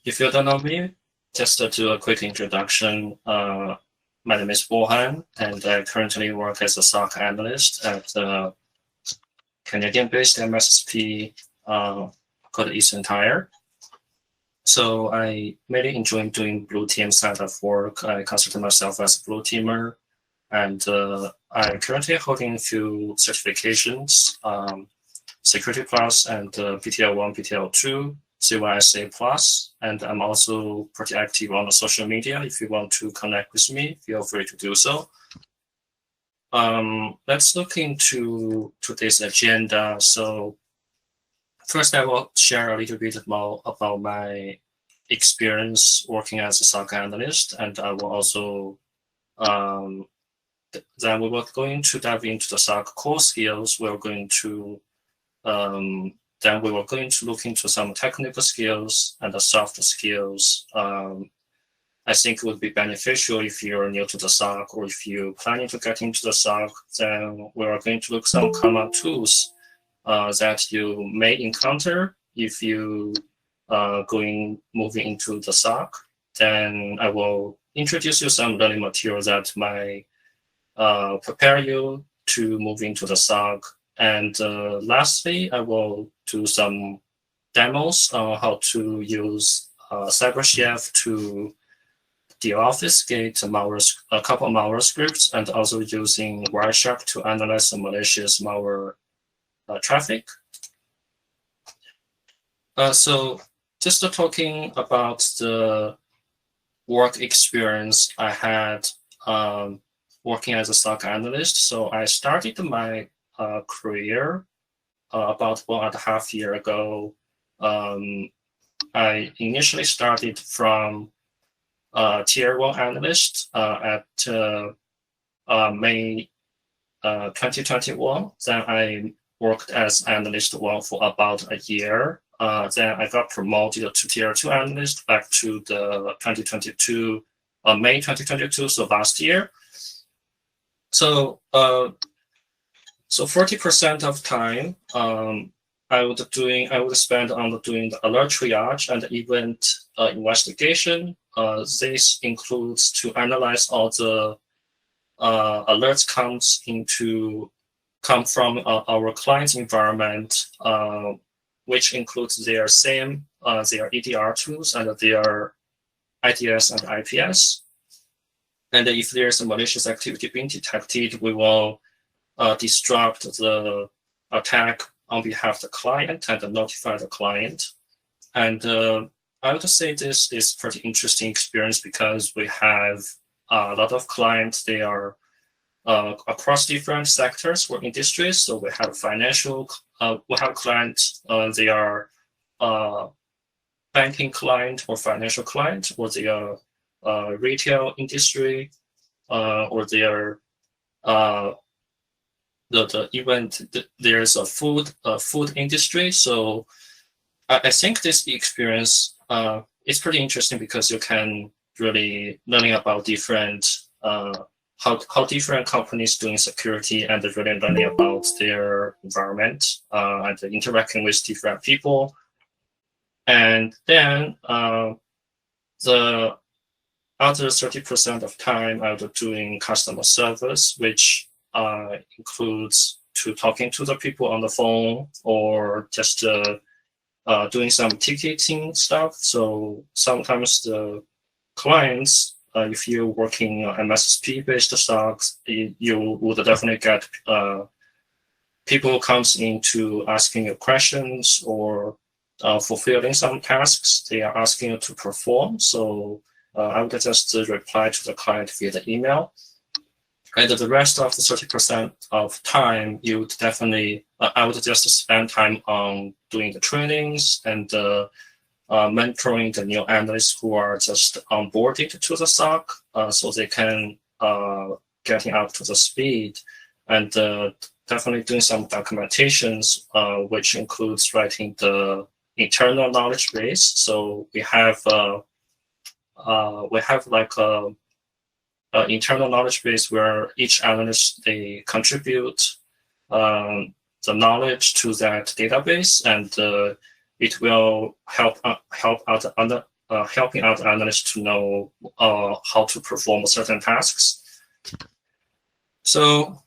If you don't know me, just to do a quick introduction. My name is Bohan, and I currently work as a SOC analyst at the Canadian-based MSP called Eastern Tire. So I mainly enjoy doing blue team side of work. I consider myself as a blue teamer, and I'm currently holding a few certifications, Security Plus and PTL1, PTL2, CYSA Plus, and I'm also pretty active on the social media. If you want to connect with me, feel free to do so. Let's look into today's agenda. So first, I will share a little bit more about my experience working as a SOC analyst, and I will also then we will going to dive into the SOC core skills. We're going to then we were going to look into some technical skills and the soft skills. I think it would be beneficial if you're new to the SOC or if you're planning to get into the SOC. Then we are going to look some common tools that you may encounter if you moving into the SOC. Then I will introduce you some learning material that might prepare you to move into the SOC. And lastly, I will do some demos on how to use CyberChef to deobfuscate a couple of malware scripts, and also using Wireshark to analyze the malicious malware traffic. So just talking about the work experience I had working as a SOC analyst. So I started my career about 1.5 years ago. I initially started from Tier 1 analyst at May 2021. Then I worked as analyst 1 for about a year. Then I got promoted to Tier 2 analyst back to the 2022, May 2022, so last year. So 40% of time I would spend on doing the alert triage and event investigation. This includes to analyze all the alerts come from our client's environment, which includes their SIEM, their EDR tools, and their IDS and IPS. And if there's a malicious activity being detected, we will disrupt the attack on behalf of the client and notify the client. And I would say this is pretty interesting experience because we have a lot of clients. They are across different sectors or industries. So we have we have clients, they are banking client or financial client, or they are retail industry, or they are there's a food industry. So I think this experience is pretty interesting because you can really learning about different how different companies doing security and really learning about their environment and interacting with different people. And then the other 30% of time I was doing customer service, which includes to talking to the people on the phone or just doing some ticketing stuff. So sometimes the clients, if you're working on MSP-based stocks, you would definitely get people comes into asking you questions or fulfilling some tasks they are asking you to perform. So I would just reply to the client via the email. And the rest of the 30% of time, you would definitely, I would just spend time on doing the trainings and mentoring the new analysts who are just onboarded to the SOC, so they can getting up to the speed, and definitely doing some documentations, which includes writing the internal knowledge base. So we have like a internal knowledge base where each analyst, they contribute the knowledge to that database, and it will helping out analysts to know how to perform certain tasks. So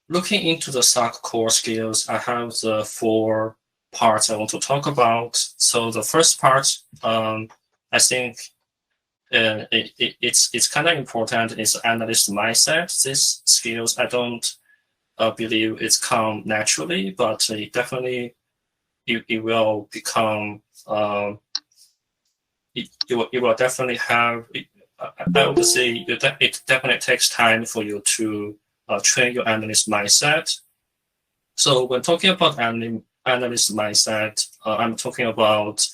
looking into the SOC core skills, I have the 4 parts I want to talk about. So the first part, I think it's kind of important, is analyst mindset. These skills, I don't believe it's come naturally, but it definitely it will become it will definitely have. I would say it definitely takes time for you to train your analyst mindset. So when talking about analyst mindset, I'm talking about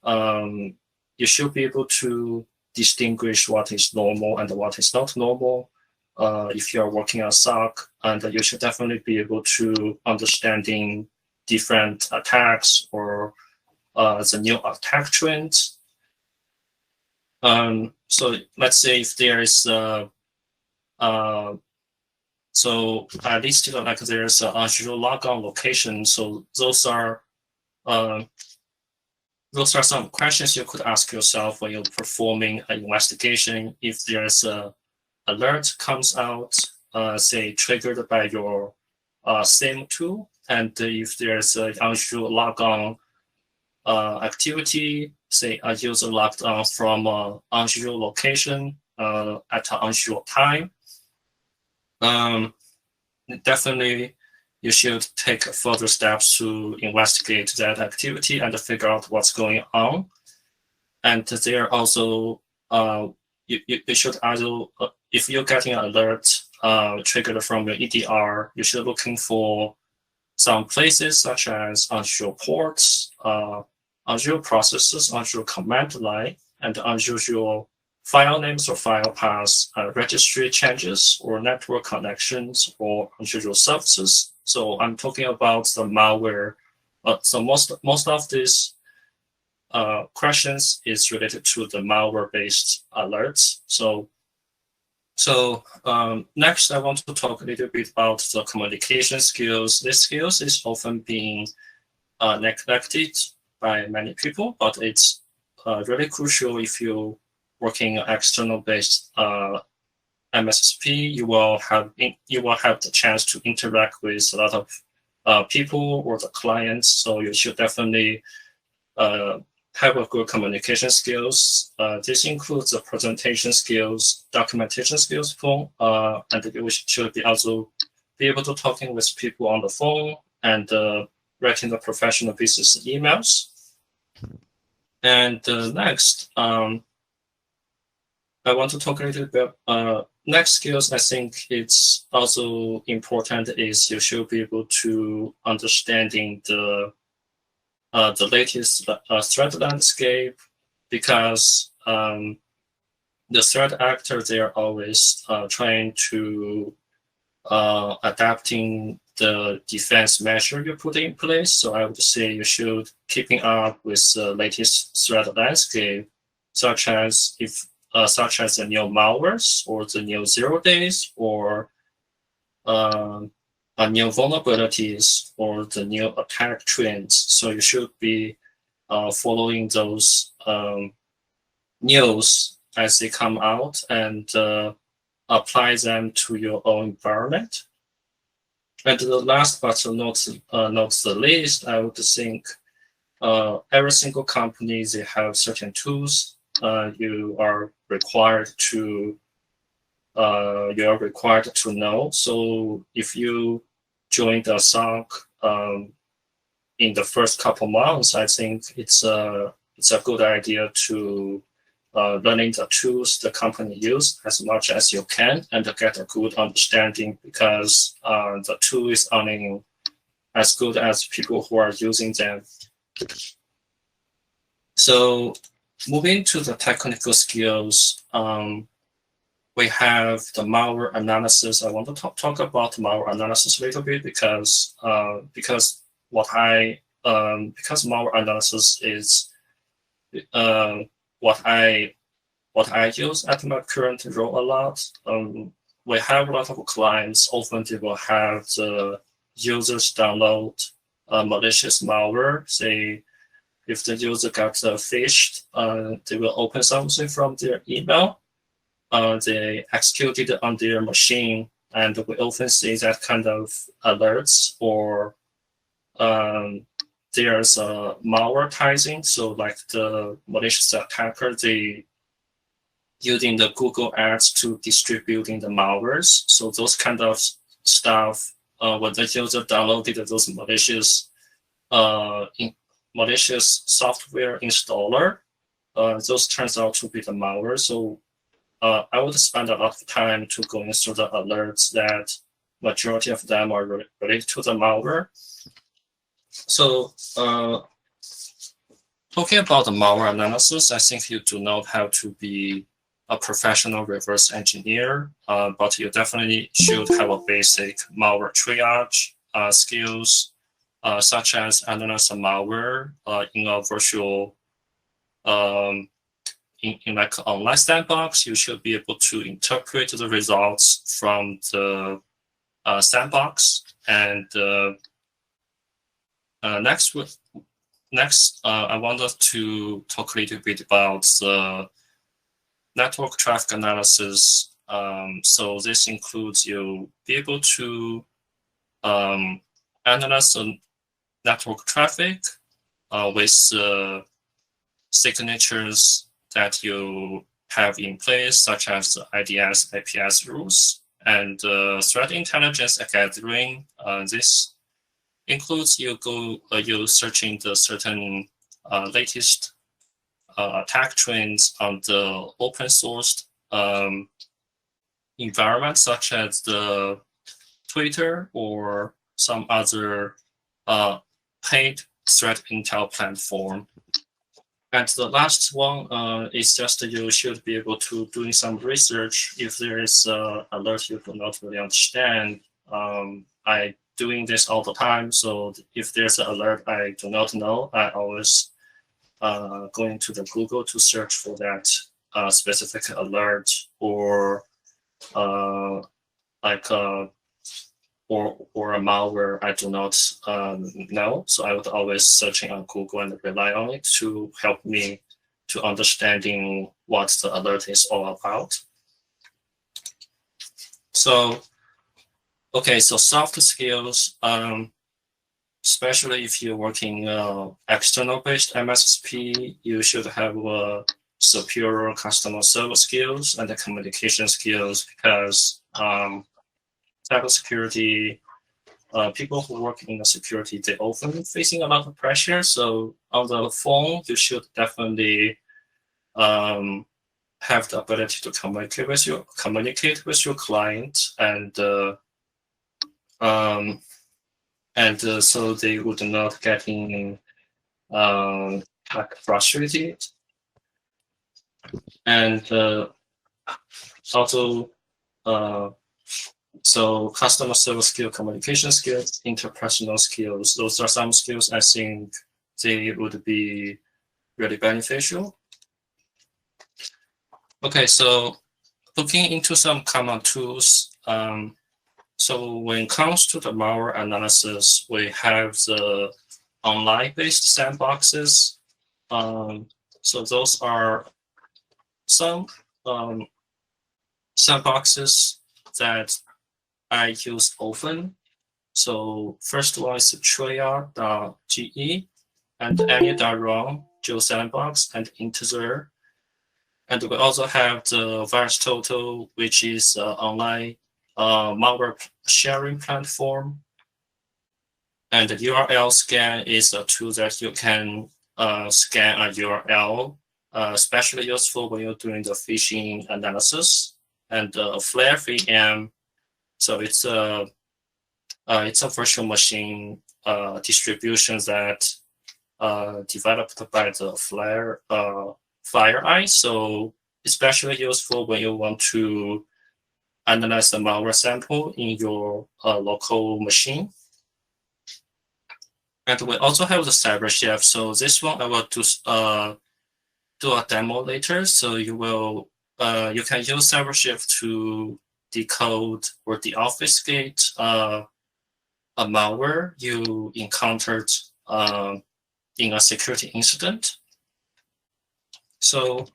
you should be able to distinguish what is normal and what is not normal. If you're working on SOC, and you should definitely be able to understanding different attacks or the new attack trends. So let's say if there is so I listed like there's an Azure logon location. So those are some questions you could ask yourself when you're performing an investigation. If there's a alert comes out, say triggered by your SIEM tool, and if there's an Azure logon activity, say a user logged on from Azure location at Azure time, definitely you should take further steps to investigate that activity and figure out what's going on. And there also, you should also, if you're getting an alert triggered from your EDR, you should looking for some places such as Azure ports, Azure processes, Azure command line, and unusual file names or file paths, registry changes or network connections or unusual services. So I'm talking about the malware. So most of these questions is related to the malware-based alerts. So next, I want to talk a little bit about the communication skills. These skills is often being neglected by many people, but it's really crucial if you working external-based MSSP. You will have the chance to interact with a lot of people or the clients. So you should definitely have a good communication skills. This includes the presentation skills, documentation skills, and you should be also be able to talking with people on the phone and writing the professional business emails. And next, I want to talk a little bit next skills. I think it's also important is you should be able to understanding the latest threat landscape, because the threat actor, they're always trying to adapting the defense measure you put in place. So I would say you should keeping up with the latest threat landscape, such as the new malwares or the new 0 days or new vulnerabilities or the new attack trends. So you should be following those news as they come out and apply them to your own environment. And the last but not the least, I would think every single company, they have certain tools you are required to know. So if you join the SOC in the first couple months, I think it's a good idea to learning the tools the company use as much as you can and get a good understanding, because the tool is only as good as people who are using them. So moving to the technical skills, we have the malware analysis. I want to talk about malware analysis a little bit because malware analysis is what I use at my current role a lot. We have a lot of clients. Often they will have the users download malicious malware. Say, if the user got phished, they will open something from their email. They execute it on their machine, and we often see that kind of alerts, or there's malware tithing. So like the malicious attacker, they using the Google Ads to distributing the malwares. So those kind of stuff, when the user downloaded those malicious software installer, those turns out to be the malware. So I would spend a lot of time to going through the alerts that majority of them are related to the malware. So talking about the malware analysis, I think you do not have to be a professional reverse engineer, but you definitely should have a basic malware triage skills, such as analyze a malware in a virtual, in like an online sandbox. You should be able to interpret the results from the sandbox. And next, I wanted to talk a little bit about the network traffic analysis. So this includes you be able to analyze the network traffic with signatures that you have in place, such as the IDS, IPS rules, and threat intelligence gathering. This includes you searching the certain latest attack trends on the open sourced environment, such as the Twitter or some other paid threat intel platform. And the last one is just you should be able to doing some research if there is an alert you do not really understand. I doing this all the time, so if there's an alert I do not know, I always going to the Google to search for that specific alert, or or a malware I do not know. So I would always searching on Google and rely on it to help me to understanding what the alert is all about. So, okay, so soft skills, especially if you're working external-based MSP, you should have superior customer service skills and the communication skills, because cybersecurity, people who work in the security, they often facing a lot of pressure. So on the phone, you should definitely have the ability to communicate with your client, and so they would not getting like frustrated, and also so customer service skill, communication skills, interpersonal skills, those are some skills I think they would be really beneficial. Okay, so looking into some common tools. So when it comes to the malware analysis, we have the online-based sandboxes. So those are some sandboxes that I use often. So first one is Traya.ge and Anya.rom, GeoSandbox, and Integer. And we also have the VirusTotal, which is online malware sharing platform. And the URL scan is a tool that you can scan a URL, especially useful when you're doing the phishing analysis. And Flare VM, so it's a virtual machine distribution that developed by the FireEye. So especially useful when you want to analyze the malware sample in your local machine. And we also have the CyberChef. So this one I will do a demo later. So you can use CyberChef to decode or deobfuscate a malware you encountered in a security incident. So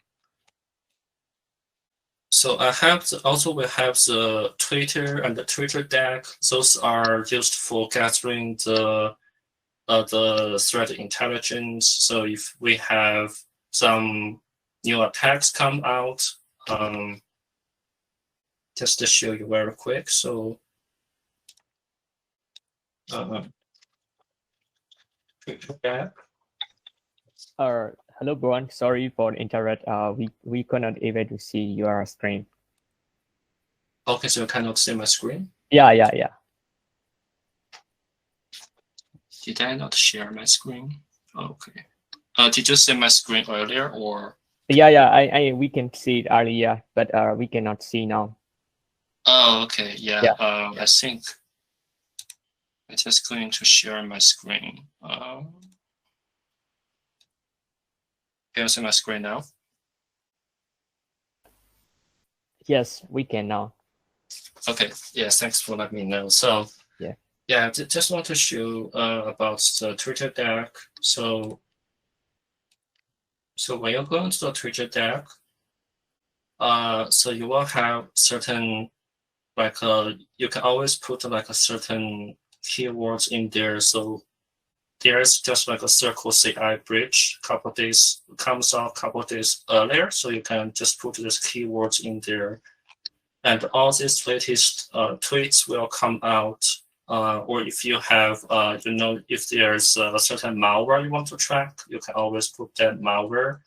I have we have the Twitter and the Twitter deck. Those are used for gathering the threat intelligence. So if we have some new attacks come out, just to show you very quick. So Twitter deck. Hello, Bohan. Sorry for the interrupt. We cannot able to see your screen. Okay, so you cannot see my screen? Yeah. Did I not share my screen? Okay. Did you see my screen earlier or? Yeah. We can see it earlier, but we cannot see now. Oh, okay. Yeah. I think I'm just going to share my screen. Can you see my screen now? Yes, we can now. Okay. Yes, thanks for letting me know. So yeah, just want to show about the Twitter deck. So when you go into the Twitter deck, so you will have certain you can always put like a certain keywords in there. So there's just like a Circle CI bridge comes out a couple days earlier. So you can just put these keywords in there. And all these latest tweets will come out. Or if you have, if there's a certain malware you want to track, you can always put that malware.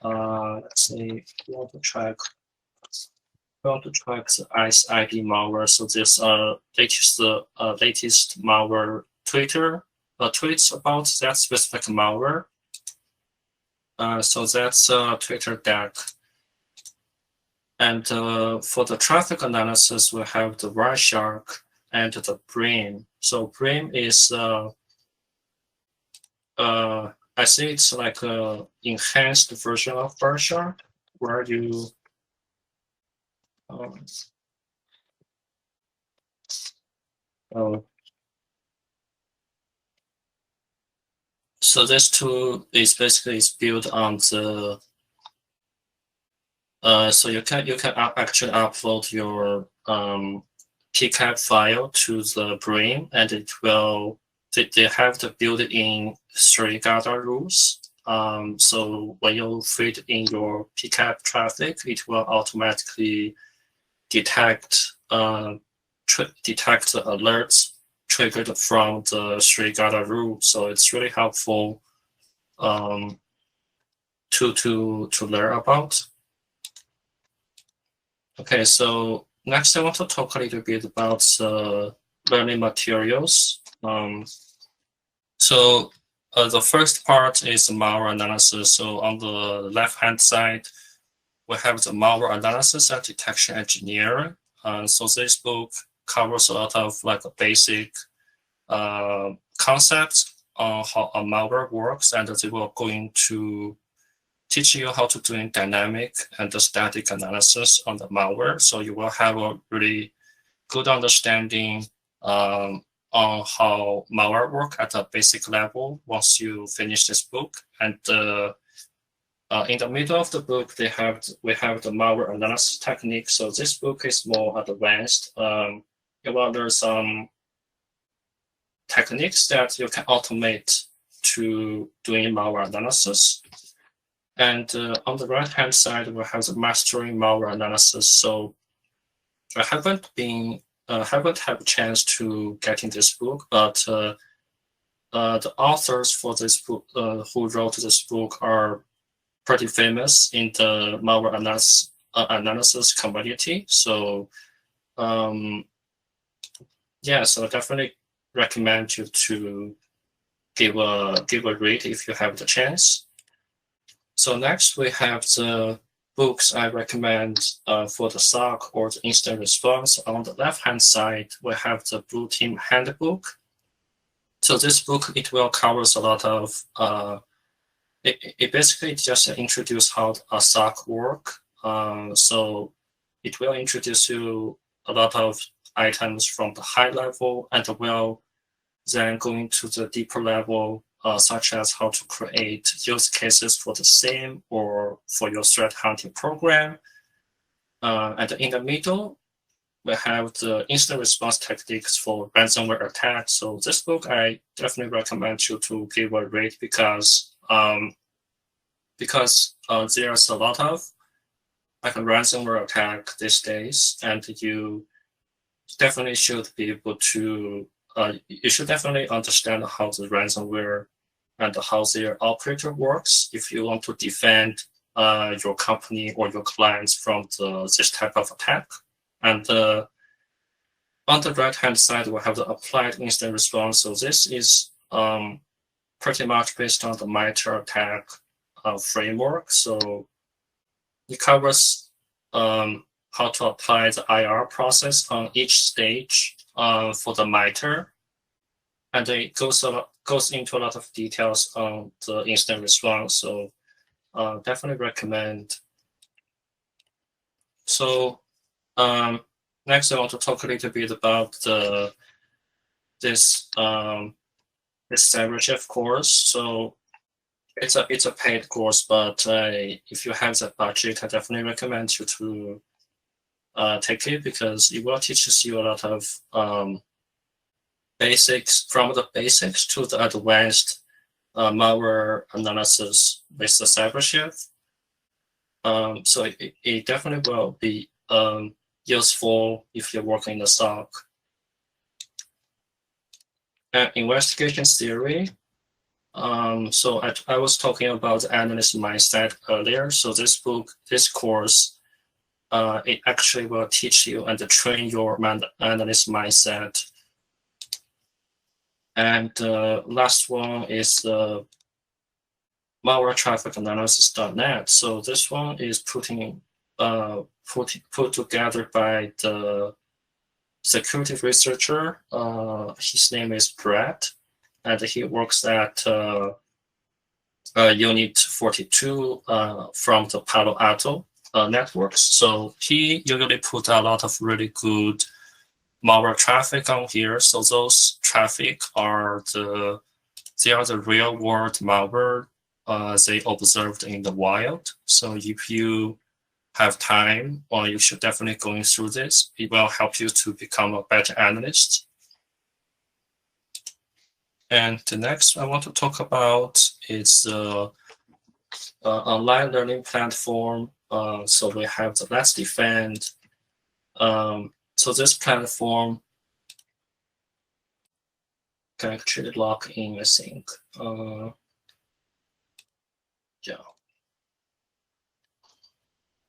Let's say you want to track the ICE ID malware. So this latest malware tweets about that specific malware. So that's Twitter deck. And for the traffic analysis, we have the Wireshark and the Brim. So Brim is, I think it's like an enhanced version of Wireshark, where you so this tool is basically built on the so you can actually upload your PCAP file to the Brim, and it will they have the built-in 3 guard rules. So when you feed in your PCAP traffic, it will automatically detect the alerts triggered from the 3 guard rule. So it's really helpful to learn about. Okay, so next I want to talk a little bit about learning materials. So the first part is malware analysis. So on the left-hand side, we have the malware analysis and detection engineering. So this book covers a lot of like basic concepts on how a malware works, and they will going to teach you how to do dynamic and static analysis on the malware. So you will have a really good understanding on how malware work at a basic level once you finish this book. And in the middle of the book, we have the malware analysis technique. So this book is more advanced. You will learn some techniques that you can automate to doing malware analysis. And on the right-hand side, we have the mastering malware analysis. So I haven't had a chance to get in this book, but the authors for this book, who wrote this book, are pretty famous in the malware analysis community. So yeah, so I definitely recommend you to give a read if you have the chance. So next we have the books I recommend for the SOC or the instant response. On the left-hand side, we have the Blue Team Handbook. So this book, it will covers a lot of, it basically just introduce how a SOC work. So it will introduce you a lot of items from the high level and will then go into the deeper level, such as how to create use cases for the SIEM or for your threat hunting program. And in the middle, we have the instant response techniques for ransomware attacks. So this book, I definitely recommend you to give a read because there's a lot of like a ransomware attack these days, and you definitely should be able to, you should definitely understand how the ransomware and how their operator works if you want to defend your company or your clients from this type of attack. And on the right-hand side, we have the applied instant response. So this is pretty much based on the MITRE attack framework. So it covers how to apply the IR process on each stage for the MITRE. And it goes into a lot of details on the instant response. So definitely recommend. So next, I want to talk a little bit about this CyberChef course. So it's a paid course, but if you have the budget, I definitely recommend you to take it because it will teach you a lot of basics, from the basics to the advanced malware analysis with the CyberChef. So it definitely will be useful if you're working in the SOC. Investigation theory. So I was talking about the analyst mindset earlier. So this course, it actually will teach you and train your analyst mindset. And the last one is the malware traffic analysis.net. So this one is put together by the security researcher. His name is Brett, and he works at Unit 42 from the Palo Alto networks. So he usually put a lot of really good malware traffic on here. So those traffic are the real world malware they observed in the wild. So if you have time, or you should definitely going through this. It will help you to become a better analyst. And the next I want to talk about is online learning platform. So we have the Let's Defend. So this platform can actually log in, I think. Yeah.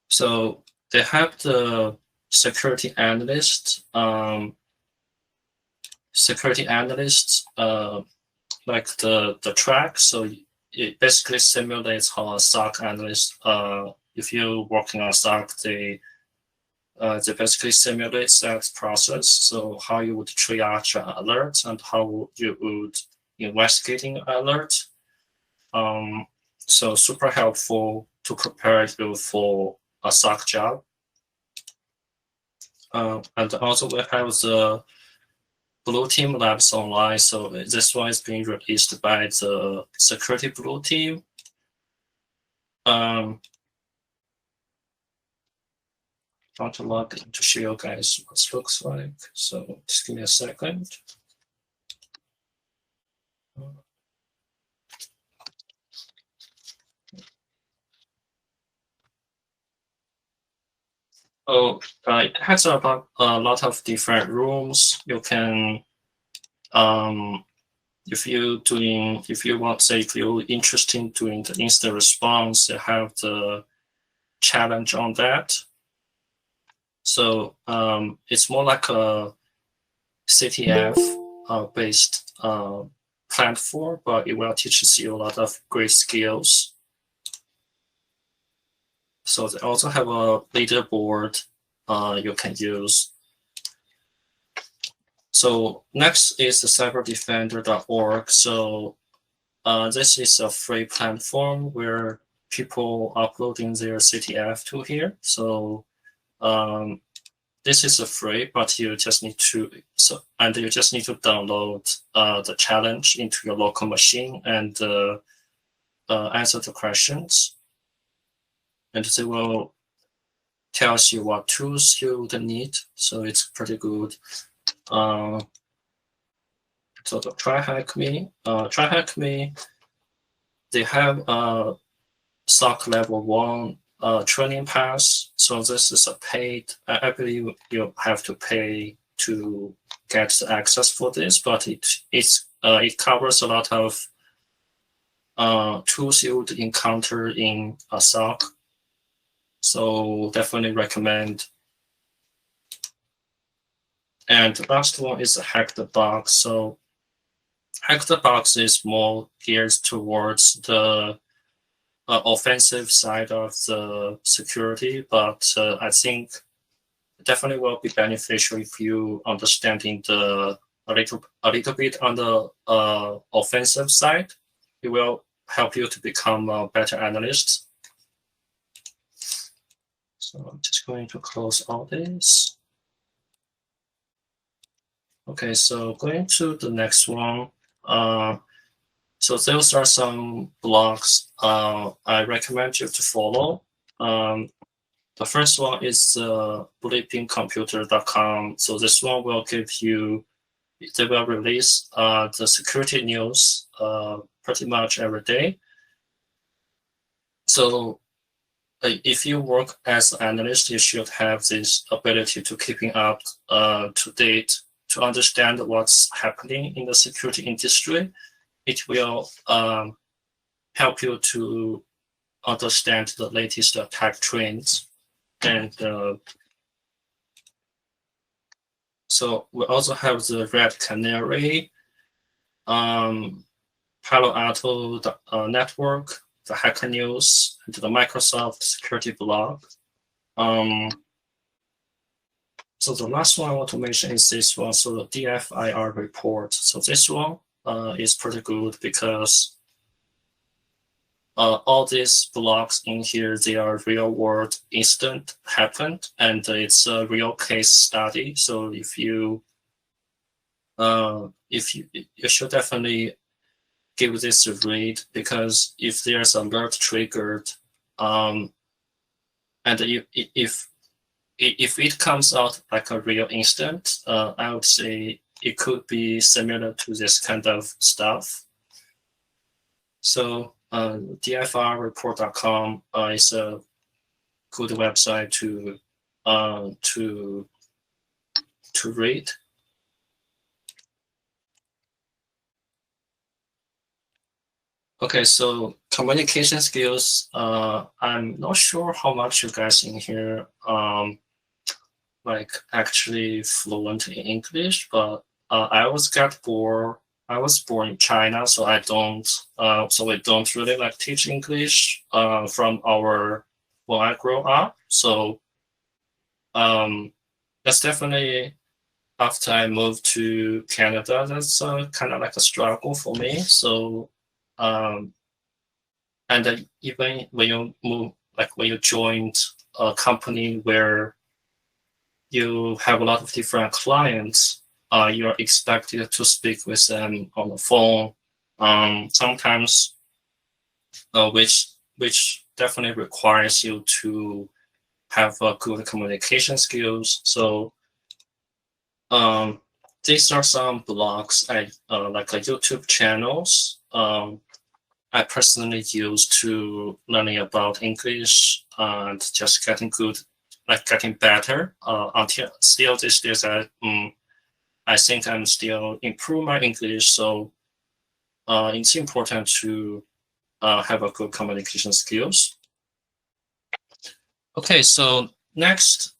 So they have the security analyst, like the track. So it basically simulates how a SOC analyst, if you're working on SOC, they basically simulate that process. So how you would triage an alert and how you would investigating alert. So super helpful to prepare you for a SOC job. And also we have the Blue Team Labs online. So this one is being released by the Security Blue Team. I want to log in to show you guys what it looks like. So just give me a second. Oh, it has a lot of different rooms. You can, if you're interested in doing the instant response, you have the challenge on that. So it's more like a CTF based platform, but it will teach you a lot of great skills. So they also have a leaderboard you can use. So next is the cyberdefender.org. So this is a free platform where people uploading their CTF to here. So this is free, but you just need to download the challenge into your local machine and answer the questions, and they will tell you what tools you would need. So it's pretty good. So the TryHackMe, they have a SOC level 1 training pass. So this is a paid. I believe you have to pay to get the access for this, but it covers a lot of tools you would encounter in a SOC. So definitely recommend. And the last one is Hack the Box. So Hack the Box is more geared towards the offensive side of the security, but I think it definitely will be beneficial if you understanding a little bit on the offensive side. It will help you to become a better analyst. So I'm just going to close all this. Okay, so going to the next one. So those are some blogs I recommend you to follow. The first one is bleepingcomputer.com. So this one will give you, they will release the security news pretty much every day. So if you work as an analyst, you should have this ability to keeping up to date, to understand what's happening in the security industry. It will help you to understand the latest attack trends. And so we also have the Red Canary, Palo Alto Network, the Hacker News, and the Microsoft Security Blog. So the last one I want to mention is this one, so the DFIR report. So this one is pretty good because all these blogs in here, they are real world incident happened, and it's a real case study. So if you should definitely give this a read, because if there's alert triggered, and if it comes out like a real incident, I would say it could be similar to this kind of stuff. So DFRreport.com is a good website to read. Okay, so communication skills. I'm not sure how much you guys in here like actually fluent in English, but I was born in China, so I don't so we don't really like teach English from when I grow up. So that's definitely, after I moved to Canada, that's kind of like a struggle for me. So and even when you move, like when you joined a company where you have a lot of different clients, you're expected to speak with them on the phone, sometimes, which definitely requires you to have good communication skills. So these are some blogs, like YouTube channels I personally use to learning about English and just getting good, like getting better. Until still these days, I think I'm still improve my English. So it's important to have a good communication skills. Okay, so next,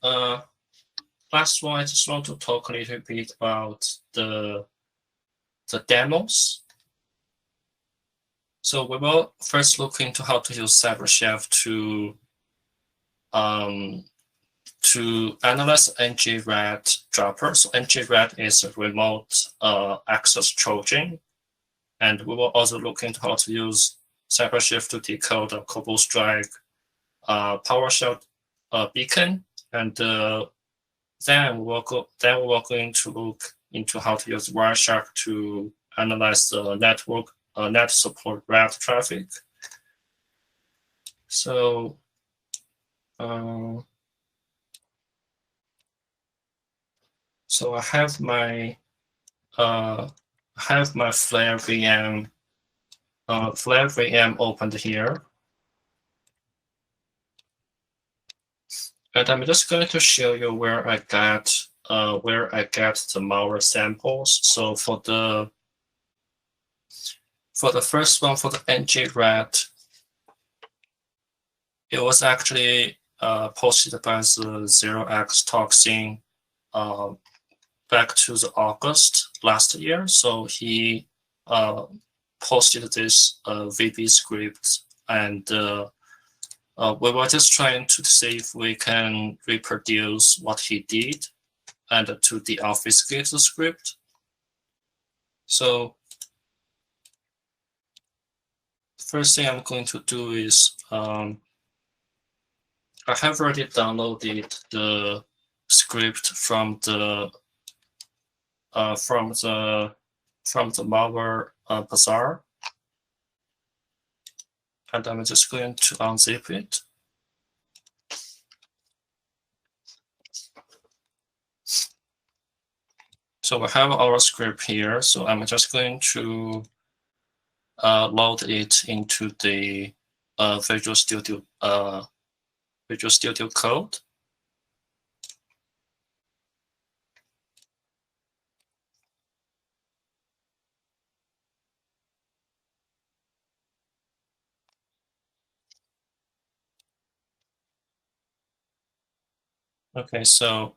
last one, I just want to talk a little bit about the demos. So we will first look into how to use CyberChef to analyze NG-RAT dropper. So NG-RAT is a remote access Trojan, and we will also look into how to use CyberChef to decode a CoboStrike PowerShell beacon, and then we're going to look into how to use Wireshark to analyze the net support route traffic. So so I have my Flare VM opened here, and I'm just going to show you where I get the malware samples. So for the first one, for the NG-RAT, it was actually posted by the 0x Toxin back to the August last year. So he posted this VB script, and we were just trying to see if we can reproduce what he did and to deobfuscate the script. So the first thing I'm going to do is I have already downloaded the script from the malware bazaar, and I'm just going to unzip it. So we have our script here. So I'm just going to load it into the Visual Studio code. Okay, so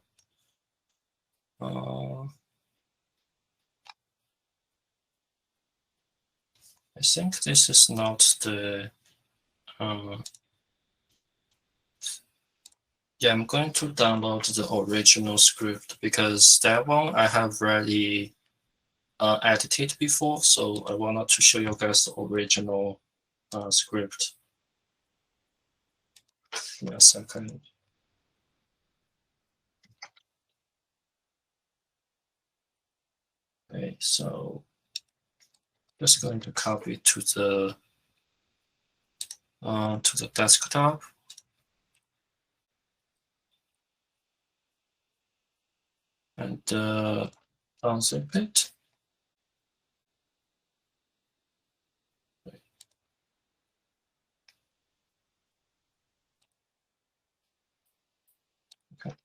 I think this is not the yeah, I'm going to download the original script because that one I have already edited before, so I wanted to show you guys the original script. Give me a second. Okay, so just going to copy it to the desktop. And unzip it. Okay.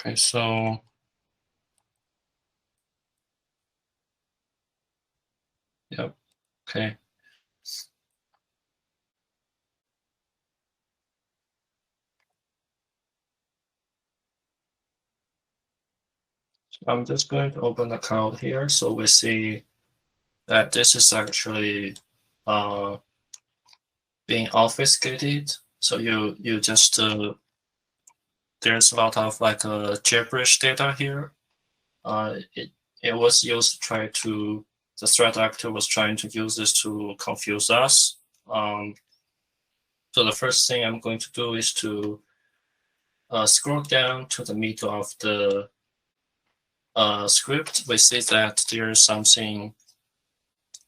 Okay, so yep. Okay. I'm just going to open the code here, so we see that this is actually being obfuscated. So you just there's a lot of like gibberish data here. It was used to try to the threat actor was trying to use this to confuse us. So the first thing I'm going to do is to scroll down to the middle of the script. We see that there's something,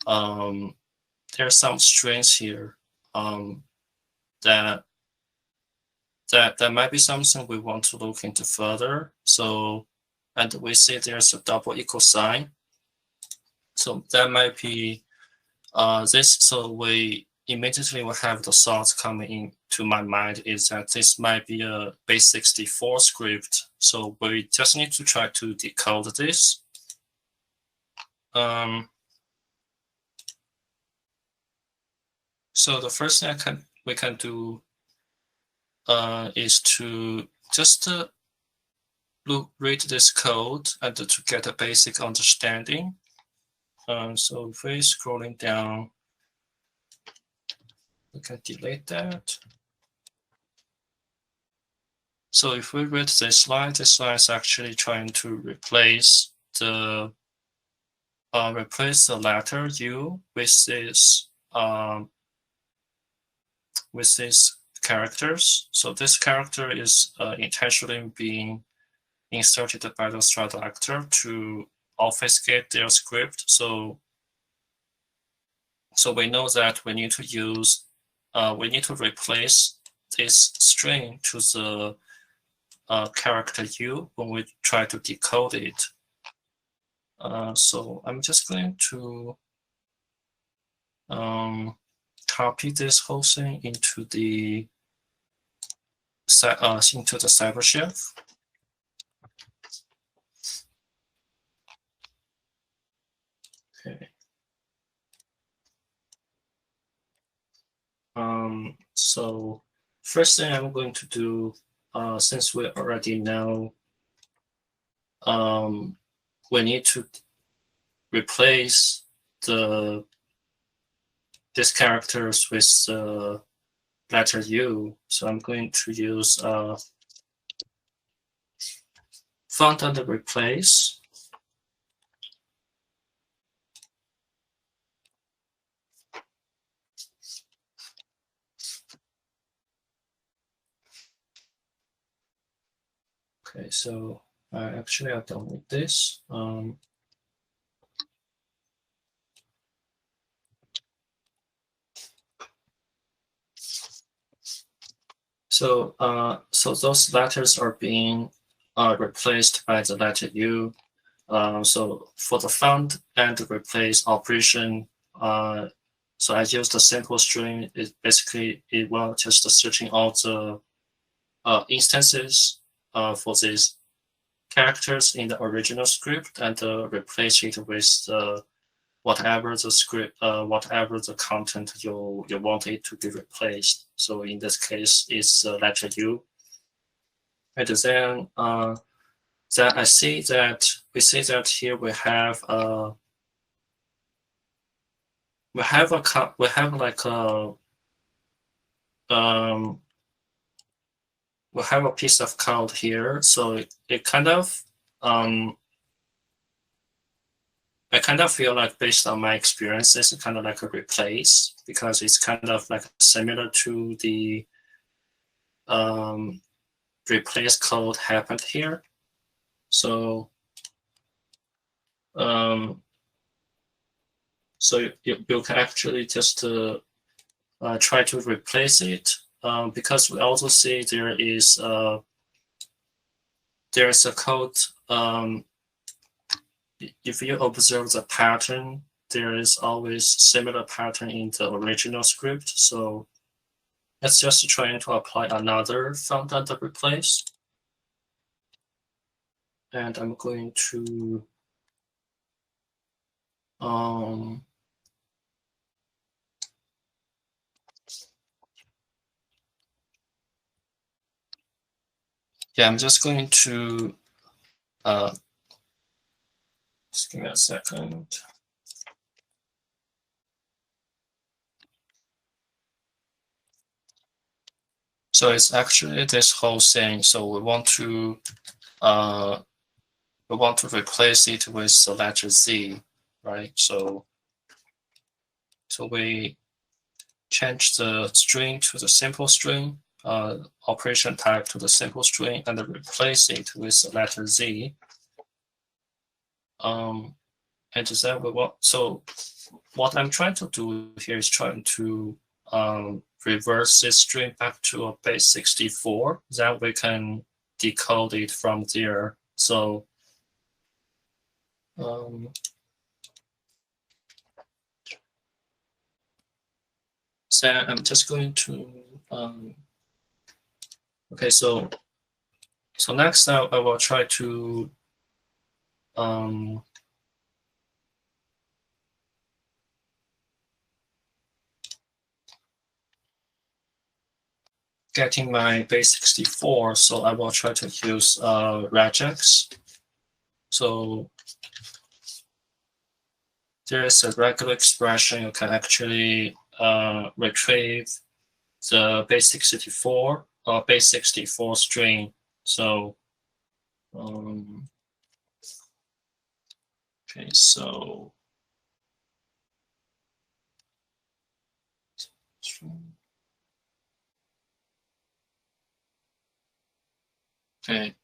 there's some strings here that might be something we want to look into further. So, and we see there's a double equal sign. So that might be this. So we immediately will have the thoughts coming into my mind is that this might be a base64 script. So we just need to try to decode this. So the first thing we can do is to just read this code and to get a basic understanding. So if we're scrolling down, we can delete that. So if we read this line is actually trying to replace the letter U with this with these characters. So this character is intentionally being inserted by the threat actor to obfuscate their script. So we know that we need to replace this string to the character U when we try to decode it. So I'm just going to copy this whole thing into the cyber chef. Okay. So first thing I'm going to do, since we already know we need to replace these characters with the letter U. So I'm going to use font under replace. Okay, so actually I don't need this. So those letters are being replaced by the letter U. So for the font and replace operation, so I used a simple string. It basically it will just searching all the instances for these characters in the original script and replace it with whatever the script, whatever the content you want it to be replaced. So in this case, it's letter U. And then I see that here we have we have a piece of code here. So it kind of I kind of feel like based on my experience, it's kind of like a replace because it's kind of like similar to the replace code happened here. So so you can actually just try to replace it because we also see there's a code. If you observe the pattern, there is always similar pattern in the original script. So let's just try to apply another font under replace. And I'm going to yeah, I'm just going to just give me a second. So it's actually this whole thing. So we want to replace it with the letter Z, right? So we change the string to the simple string, operation type to the simple string, and replace it with the letter Z. And then we want. So what I'm trying to do here is trying to reverse this string back to a base 64. Then we can decode it from there. So so I'm just going to okay. So next I will try to getting my base 64. So I will try to use regex. So there is a regular expression you can actually retrieve the base 64 or base 64 string. So okay, so Okay.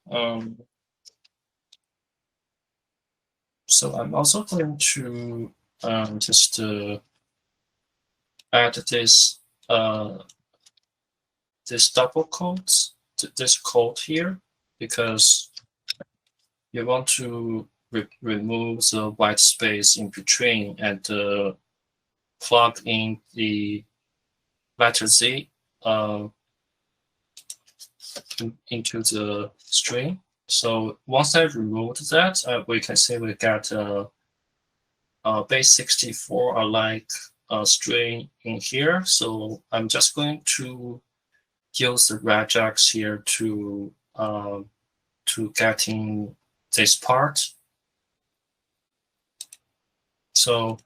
So I'm also going to just add this double quotes, this quote here, because you want to remove the white space in between and plug in the letter Z into the string. So once I removed that, we can see we get a base 64 alike string in here. So I'm just going to use the regex here to getting this part. So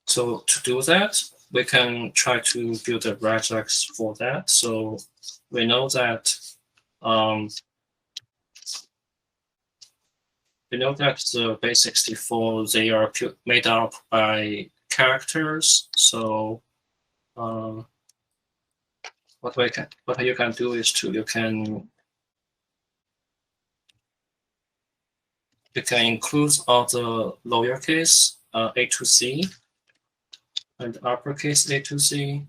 to do that, we can try to build a regex for that. So we know that the base 64, they are made up by characters. So what you can do is you can include all the lowercase a to z and uppercase a to z.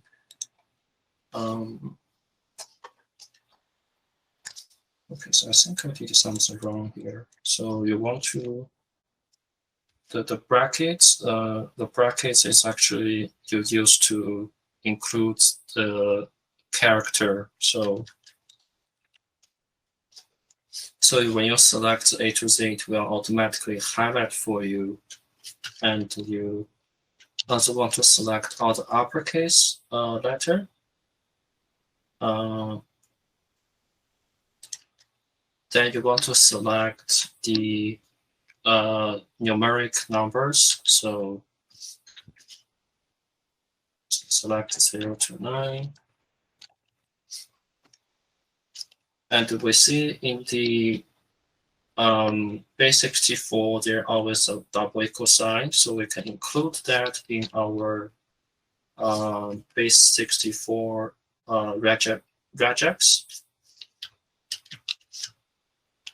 Okay, so I think I did something wrong here. So you want to the brackets. The brackets is actually you use to include the character. So when you select A to Z, it will automatically highlight for you, and you also want to select all the uppercase letter. Then you want to select the numeric numbers. So select 0 to 9. And we see in the base 64, there always a double equal sign. So we can include that in our base 64 regex.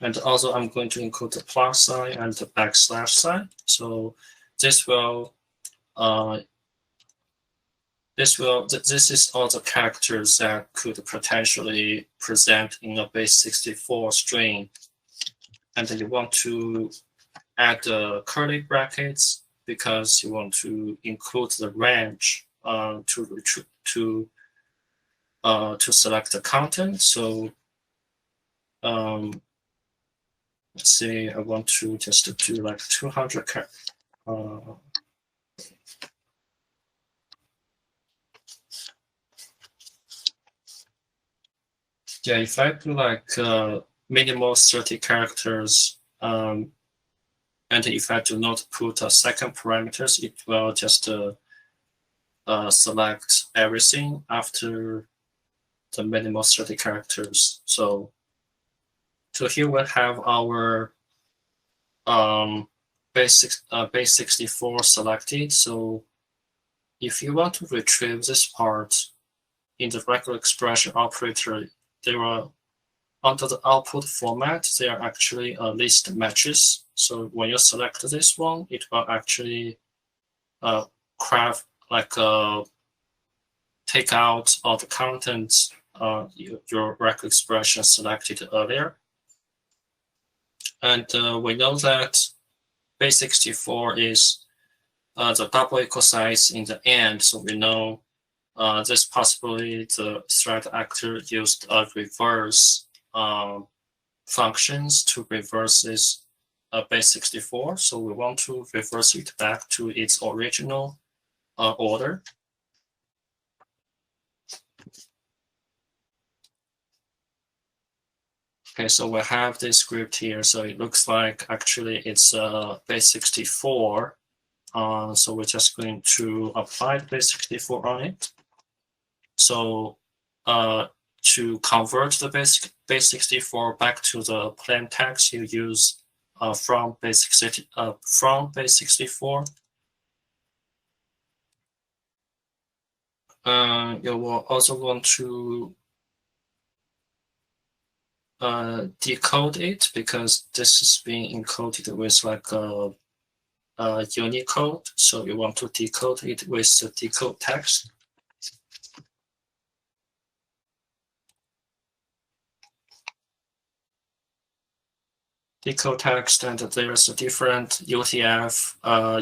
And also I'm going to include the plus sign and the backslash sign. So this is all the characters that could potentially present in a base 64 string. And then you want to add the curly brackets because you want to include the range to select the content. So let's say I want to just do like 200 characters. Yeah, if I do like minimal 30 characters, and if I do not put a second parameters, it will just select everything after the minimal 30 characters. So here we have our base 64 selected. So if you want to retrieve this part in the regular expression operator, there are under the output format, there are actually list matches. So when you select this one, it will actually craft like take out all the contents your regular expression selected earlier. And we know that base 64 is the double equal size in the end. So we know this possibly the threat actor used a reverse functions to reverse this base 64. So we want to reverse it back to its original order. Okay, so we have this script here. So it looks like actually it's base 64. So we're just going to apply base 64 on it. So to convert the base 64 back to the plain text, you use from base 64. You will also want to decode it because this is being encoded with like a Unicode. So you want to decode it with the decode text. Decode text, and there's a different UTF,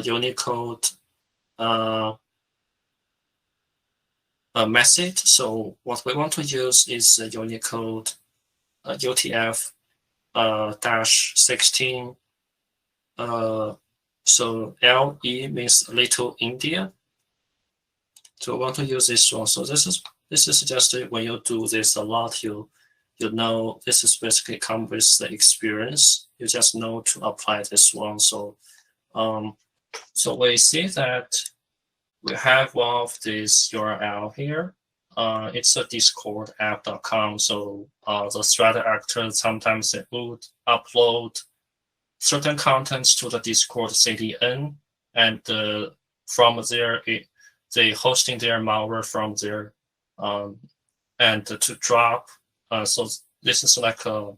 Unicode method. So what we want to use is the Unicode UTF -16. So LE means Little India. So we want to use this one. So this is just when you do this a lot, you know this is basically come with the experience. You just know to apply this one. So so we see that we have one of these URL here. It's a Discord app.com. So the threat actors sometimes they would upload certain contents to the Discord CDN, and from there they hosting their malware from there, and to drop. So this is like a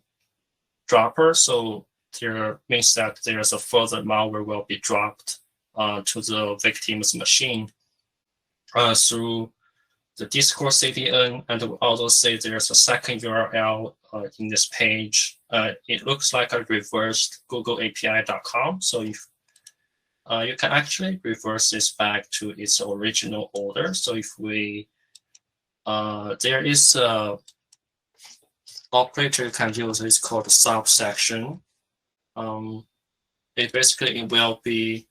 dropper. So there means that there's a further malware will be dropped to the victim's machine through the Discord CDN, and we also say there's a second URL in this page. It looks like a reversed googleapi.com. So if you can actually reverse this back to its original order. So if we there is a operator you can use, it's called subsection. It basically will be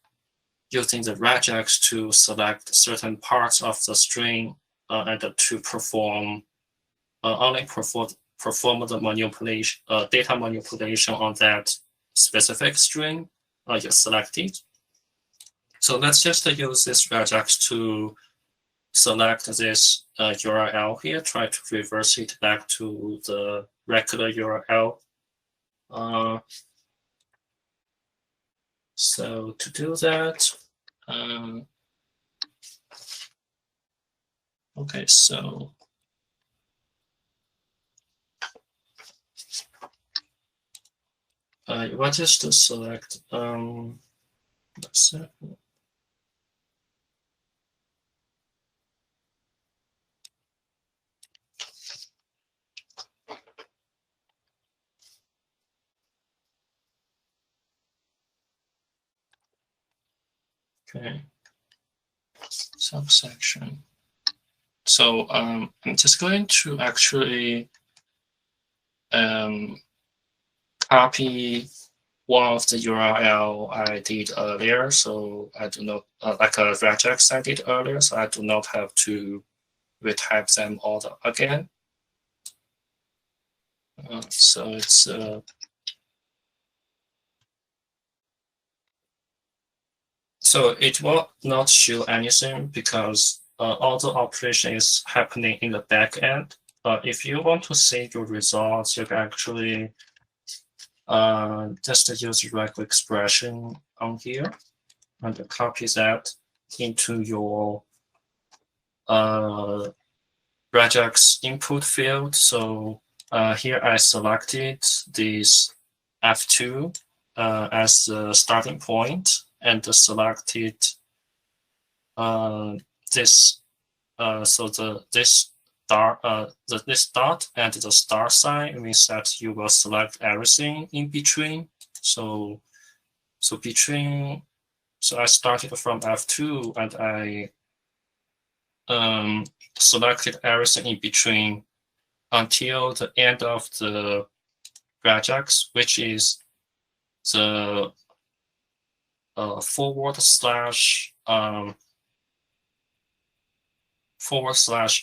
using the regex to select certain parts of the string and to perform only perform the manipulation, data manipulation on that specific string you selected. So let's just use this regex to select this URL here, try to reverse it back to the regular URL. So to do that, okay, so what is to select? Let's see. Okay, subsection. So I'm just going to actually copy one of the URL I did earlier. So I do not like a regex I did earlier. So I do not have to retype them all again. So it's so it will not show anything because all the operation is happening in the back end. If you want to see your results, you can actually just use regular expression on here and copy that into your regex input field. So here I selected this F2 as the starting point and selected this. So this dot and the star sign means that you will select everything in between. So between. So I started from F2 and I selected everything in between until the end of the regex, which is the /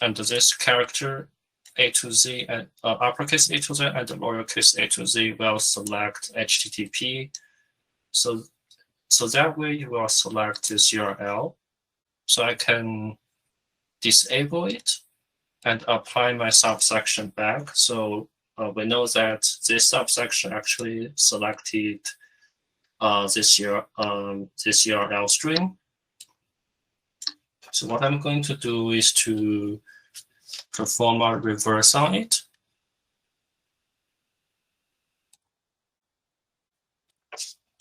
and this character A to Z and uppercase A to Z and lowercase A to Z will select HTTP. So that way you will select this URL. So I can disable it and apply my subsection back. So we know that this subsection actually selected this URL string. So what I'm going to do is to perform a reverse on it.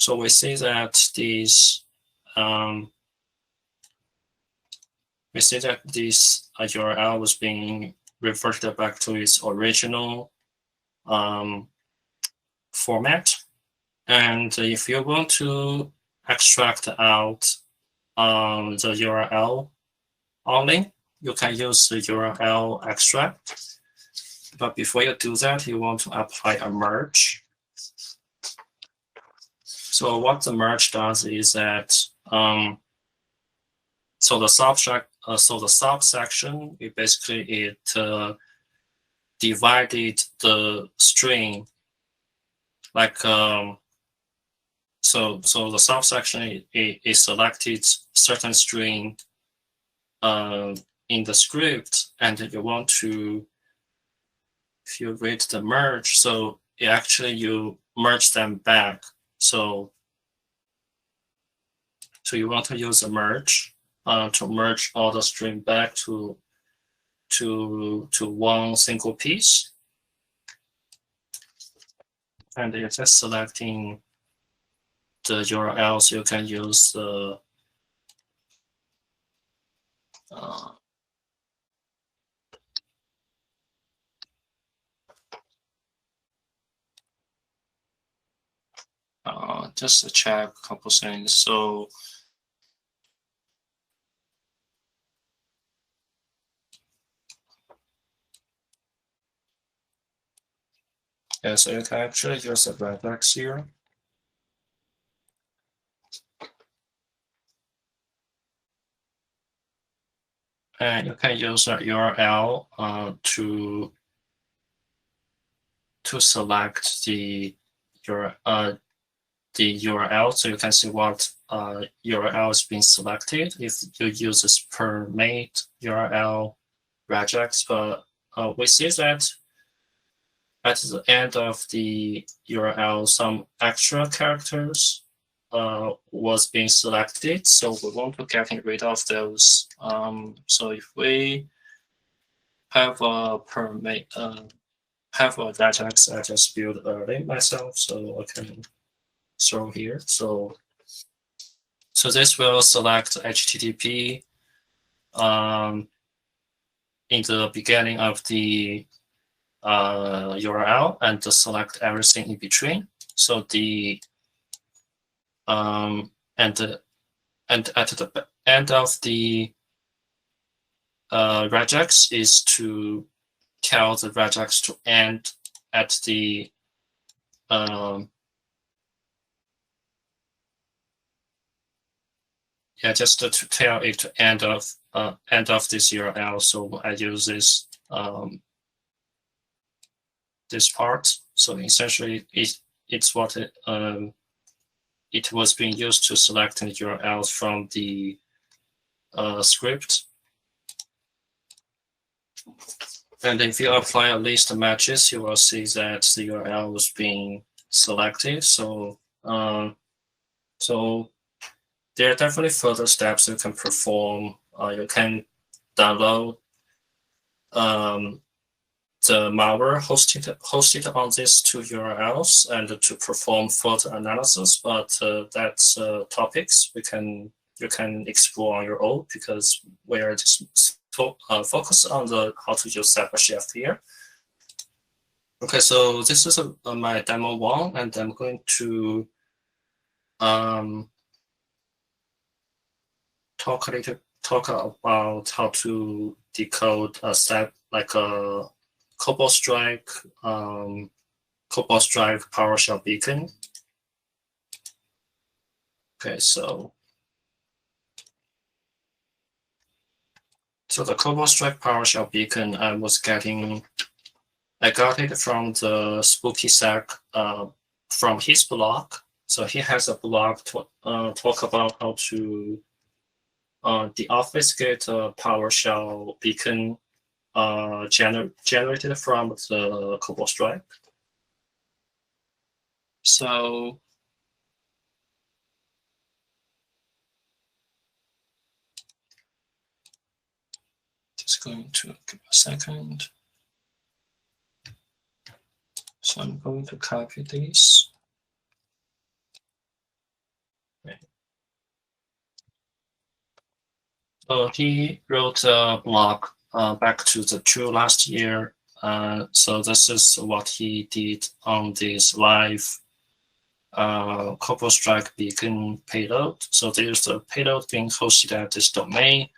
So we see that this URL was being reverted back to its original format. And if you want to extract out the URL only, you can use the URL extract. But before you do that, you want to apply a merge. So what the merge does is that so the subsection, it divided the string like so the subsection it selected certain string in the script, and you want to, if you read the merge, so you merge them back. So you want to use a merge to merge all the string back to one single piece. And you're just selecting the URLs. You can use the just to check a couple things. So yeah, so you can actually use a regex here. And you can use a URL to select the URL, so you can see what URL is being selected if you use this per made URL regex. But we see that at the end of the URL, some extra characters was being selected, so we want to get rid of those. So if we have a regex I just built early myself, so I can throw here. So this will select HTTP in the beginning of the URL and select everything in between. So the and at the end of the regex is to tell the regex to end at the just to tell it to end of this URL. So I use this this part. So essentially, it's what it was being used to select the URLs from the script. And if you apply a list of matches, you will see that the URL was being selected. So so there are definitely further steps you can perform. You can download the malware hosted on these two URLs and to perform further analysis. But that's topics you can explore on your own, because we are just focused on the how to use CyberChef here. Okay, so this is my demo one, and I'm going to talk about how to decode a step like a Cobalt Strike PowerShell beacon. Okay, so the Cobalt Strike PowerShell beacon I got it from the Spooky Sec from his blog. So he has a blog to talk about how to deobfuscate a PowerShell beacon generated from the Cobalt Strike. So just going to give a second. So I'm going to copy this. He wrote a blog back to the June last year. So this is what he did on this live Corporal Strike Beacon payload. So there's the payload being hosted at this domain,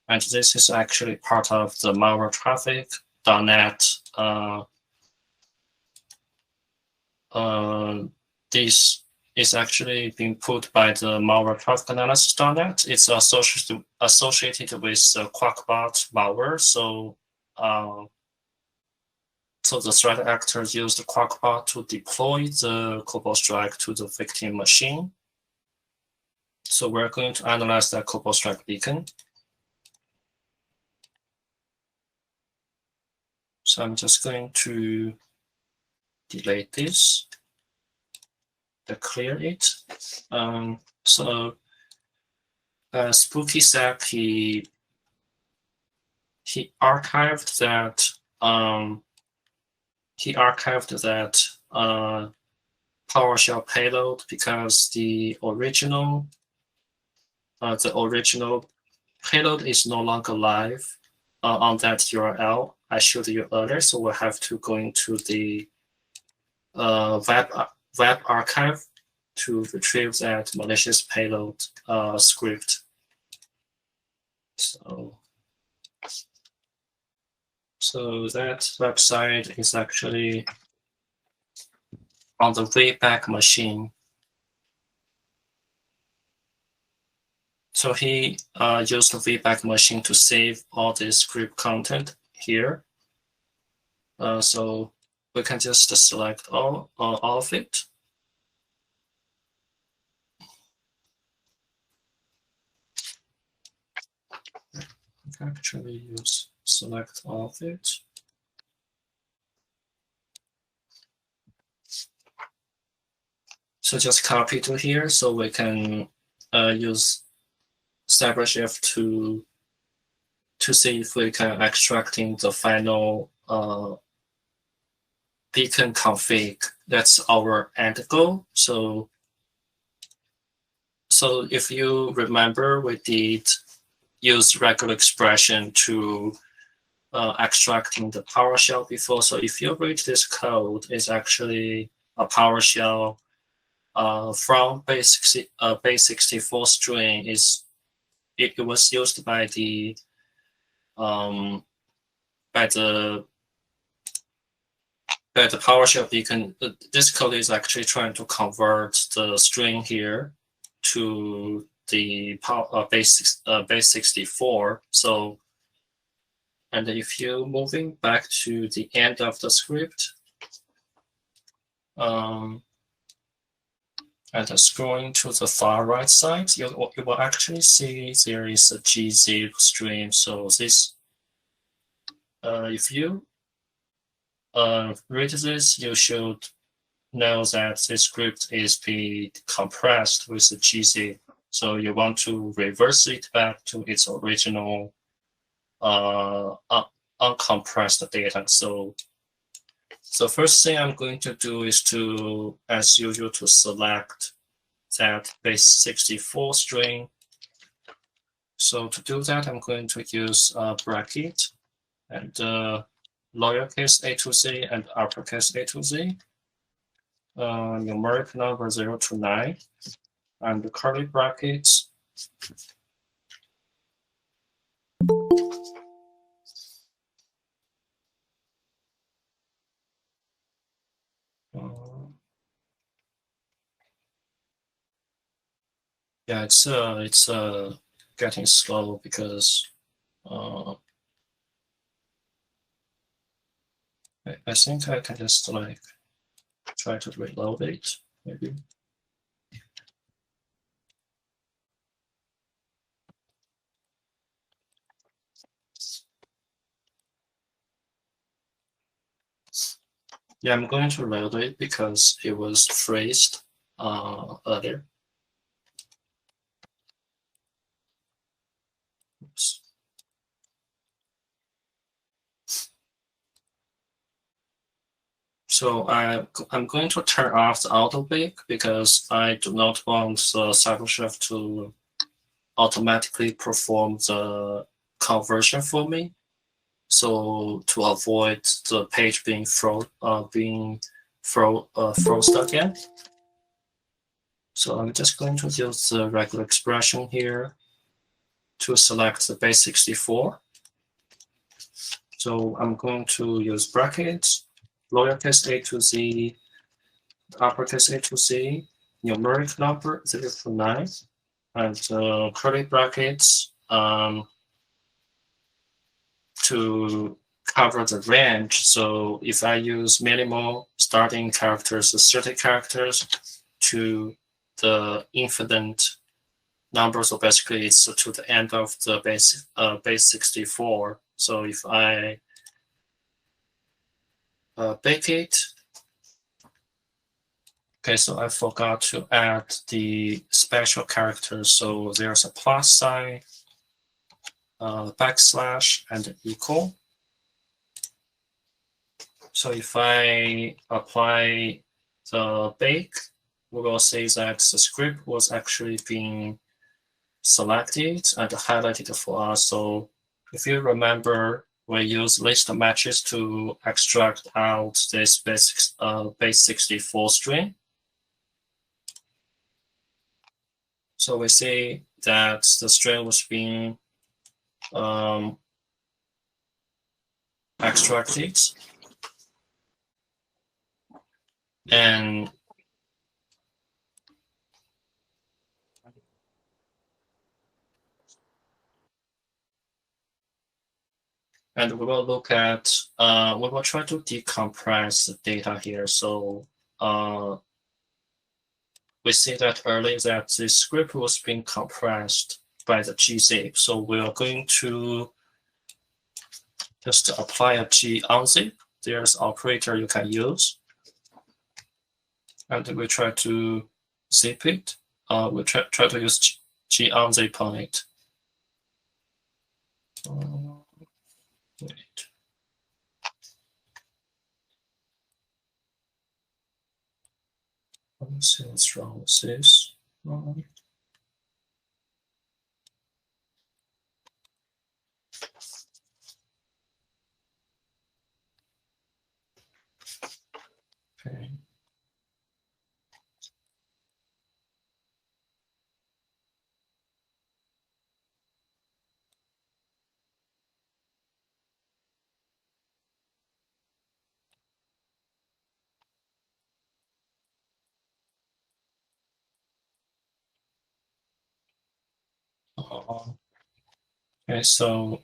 and this is actually part of the malware traffic.net. This is actually being put by the malware traffic analysis.net. It's associated with Quackbot malware. So the threat actors use the Quackbot to deploy the Cobalt Strike to the victim machine. So we're going to analyze that Cobalt Strike beacon. So I'm just going to delete this, clear it. So Spooky Zap, he archived that PowerShell payload because the original payload is no longer live on that URL I showed you earlier. So we'll have to go into the web archive to retrieve that malicious payload script. So that website is actually on the Wayback Machine. So he used the Wayback Machine to save all this script content here. So we can just select all of it. We can actually use select all of it. So just copy to here, so we can use CyberChef to see if we can extracting the final beacon config. That's our end goal. So if you remember, we did use regular expression to extracting the PowerShell before. So if you read this code, it's actually a PowerShell from base64 string. It was used by the PowerShell beacon. This code is actually trying to convert the string here to the base64. So, and if you're moving back to the end of the script, and scrolling to the far right side, you will actually see there is a gzip stream. So this, if you read this, you should know that this script is being compressed with the gzip. So you want to reverse it back to its original uncompressed data. So first thing I'm going to do is to, as usual, to select that base64 string. So to do that, I'm going to use a bracket and lowercase a to z and uppercase a to z, numeric number 0 to 9, and the curly brackets. Yeah, it's getting slow because I think I can just like try to reload it, maybe. Yeah, I'm going to reload it because it was phrased earlier. Oops. So I'm going to turn off the auto bake because I do not want the CyberChef to automatically perform the conversion for me. So to avoid the page being frozen again. So I'm just going to use the regular expression here to select the base 64. So I'm going to use brackets, lowercase a to z, uppercase a to z, numeric number 0 to 9, and curly brackets to cover the range. So if I use minimal starting characters, 30 characters, to the infinite number, so basically it's to the end of the base 64. So if I bake it, okay, so I forgot to add the special characters. So there's a plus sign, backslash, and equal. So if I apply the bake, we will see that the script was actually being selected and highlighted for us. So if you remember, we use list matches to extract out this base 64 string. So we see that the string was being extracted, and we will look at, we will try to decompress the data here. So we see that earlier that the script was being compressed by the gzip. So we are going to just apply a g_unzip. There's operator you can use. And we try to zip it. We try to use g_unzip on it. Wait. Let me see what's wrong with this. Okay. Okay, so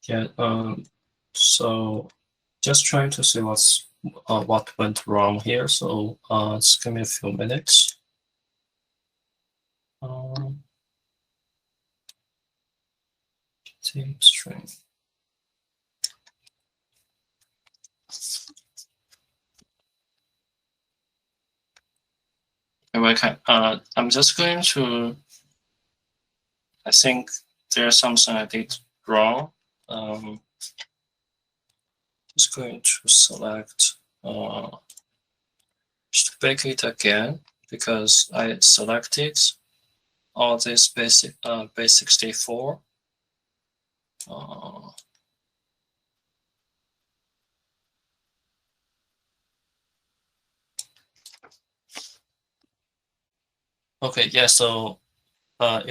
yeah, so just trying to see what went wrong here. So just give me a few minutes. Team string. I'm just going to, I think there's something I did wrong. Just going to select, just bake it again because I selected all this base 64. Okay, yeah, so I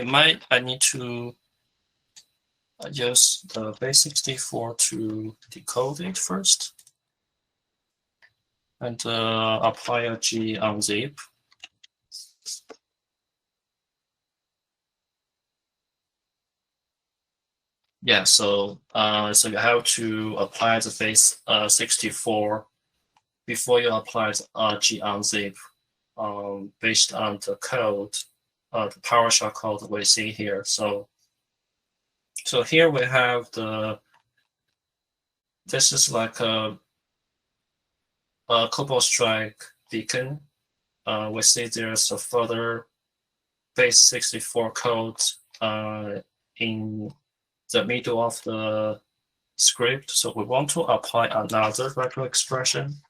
need to use the base 64 to decode it first and apply a g_unzip. Yeah, so you have to apply the base 64 before you apply gunzip based on the code, the PowerShell code we see here. So here we have this is like a Cobalt Strike beacon. We see there's a further base 64 code in the middle of the script. So we want to apply another regular expression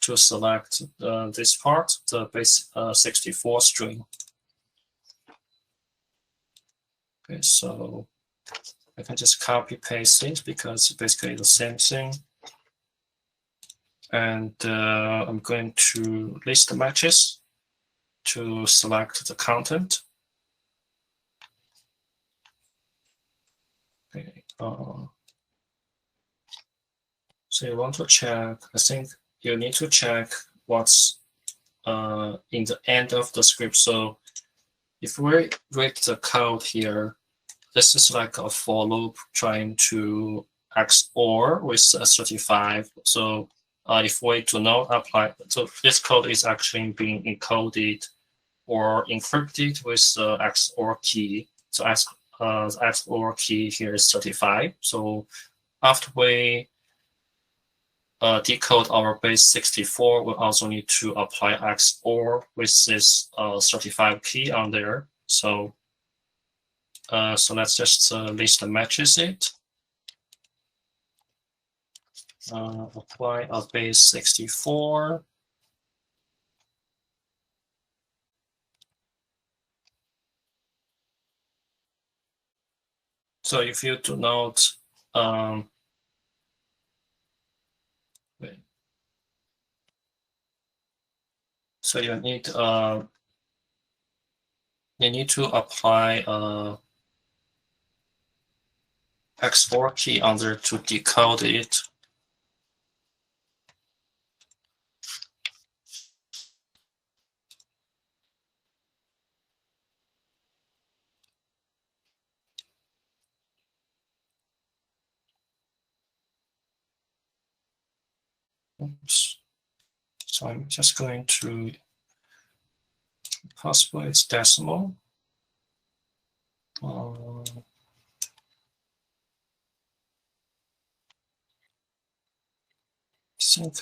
to select this part, the base 64 string. Okay, so I can just copy paste it because it's basically the same thing. And I'm going to list the matches to select the content. Okay. So you want to check, I think you need to check what's in the end of the script. So if we read the code here, this is like a for loop trying to XOR with 35. So if we do not apply, so this code is actually being encoded or encrypted with the XOR key. So the XOR key here is 35. So after we decode our base 64, we also need to apply XOR with this 35 key on there. So let's just list the matches it. Apply a base 64. So if you do not wait. So you need to apply X4 key on there to decode it. Oops. So I'm just going to, possible it's decimal. I think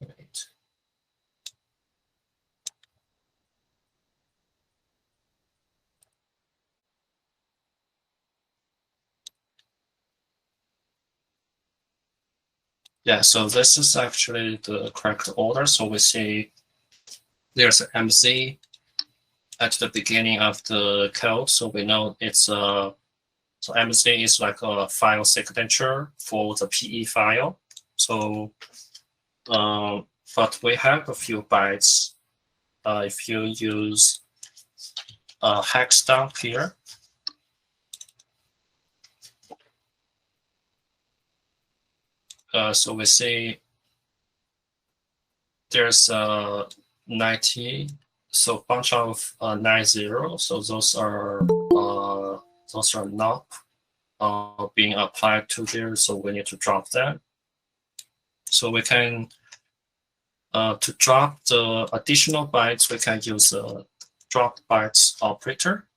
wait. Yeah, so this is actually the correct order. So we see there's an MC at the beginning of the code. So we know it's so MC is like a file signature for the PE file. So, but we have a few bytes. If you use hex dump here, so we see there's 90, so bunch of 90. So those are not being applied to there. So we need to drop that. So we can to drop the additional bytes, we can use a drop bytes operator.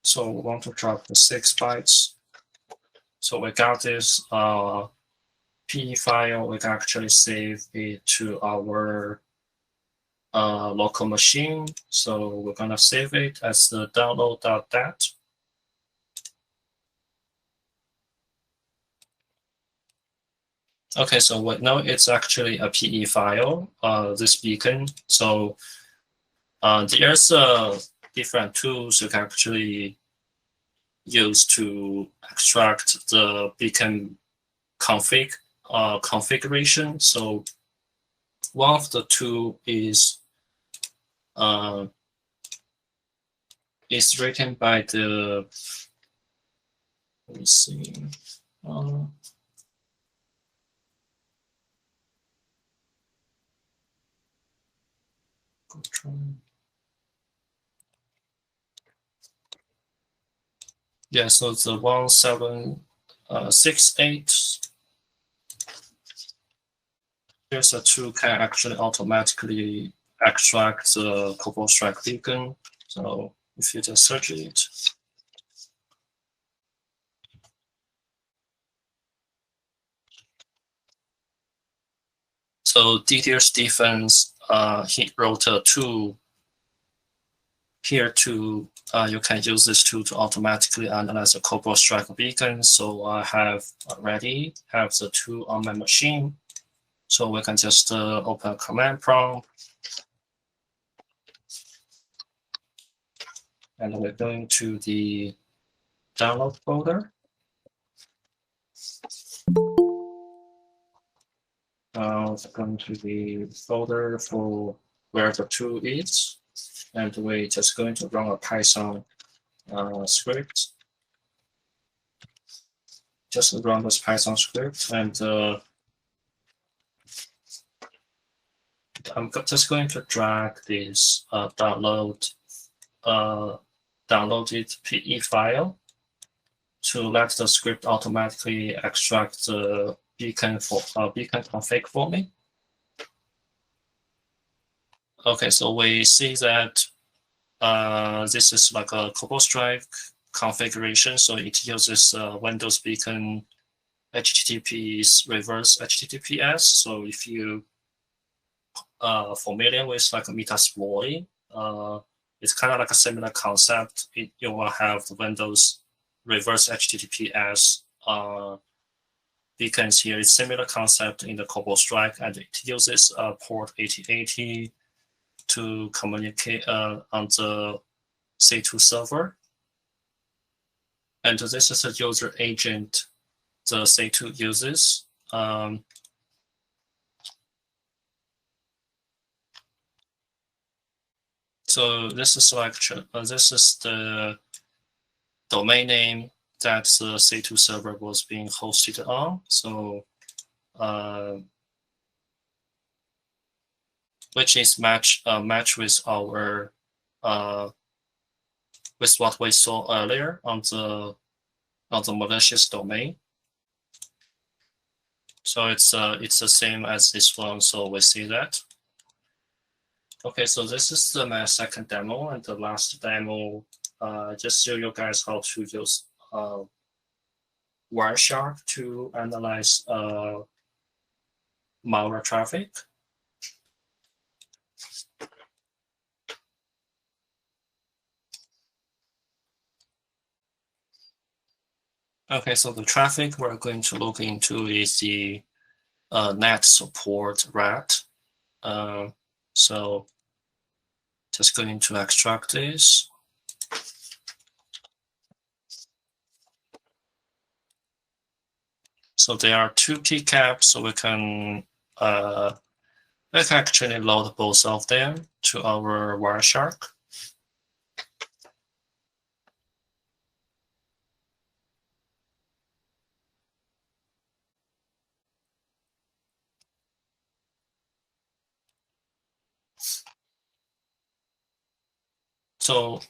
So we want to drop the 6 bytes. So we got this PE file. We can actually save it to our local machine. So we're gonna save it as the download.dat. Okay, so we know it's actually a PE file, this beacon. So there's different tools you can actually use to extract the beacon configuration. So one of the two is written by the, let me see. Yeah, so the 1768. Here's a tool can actually automatically extract the Cobol Strike beacon. So if you just search it, so DDoS defense, he wrote a tool here to, you can use this tool to automatically analyze the Cobol Strike beacon. So I have already have the tool on my machine. So we can just open a command prompt. And we're going to the download folder. We're going to the folder for where the tool is. And we're just going to run a Python script. Just run this Python script, and I'm just going to drag this downloaded PE file to let the script automatically extract the beacon config for me. Okay, so we see that this is like a Cobol Strike configuration. So it uses Windows Beacon HTTP's reverse HTTPS. So if you familiar with like Metasploit, it's kind of like a similar concept. You will have the Windows reverse HTTPS beacons here. It's similar concept in the Cobol Strike, and it uses port 8080 to communicate on the C2 server. And this is a user agent the C2 uses. So this is this is the domain name that the C2 server was being hosted on. So which is match with our with what we saw earlier on the malicious domain. So it's the same as this one. So we see that. Okay, so this is my second demo, and the last demo just show you guys how to use Wireshark to analyze malware traffic. Okay, so the traffic we're going to look into is the net support rat. So just going to extract this. So there are two PCAPs, so we can actually load both of them to our Wireshark. So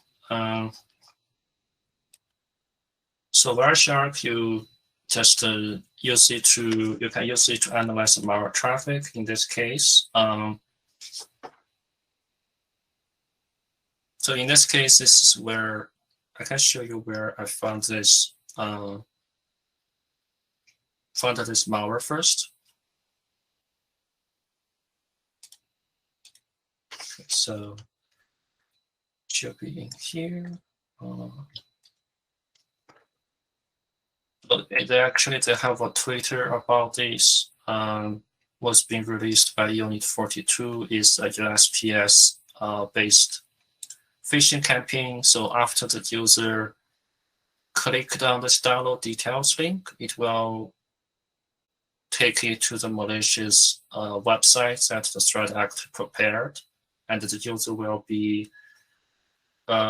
Wireshark, you just you can use it to analyze the malware traffic. In this case, so in this case, this is where I can show you where I found this malware first. Okay, so it should be in here. But they have a Twitter about this. Was being released by Unit 42 is a USPS based phishing campaign. So after the user clicked on this download details link, it will take it to the malicious website that the threat actor prepared, and the user will be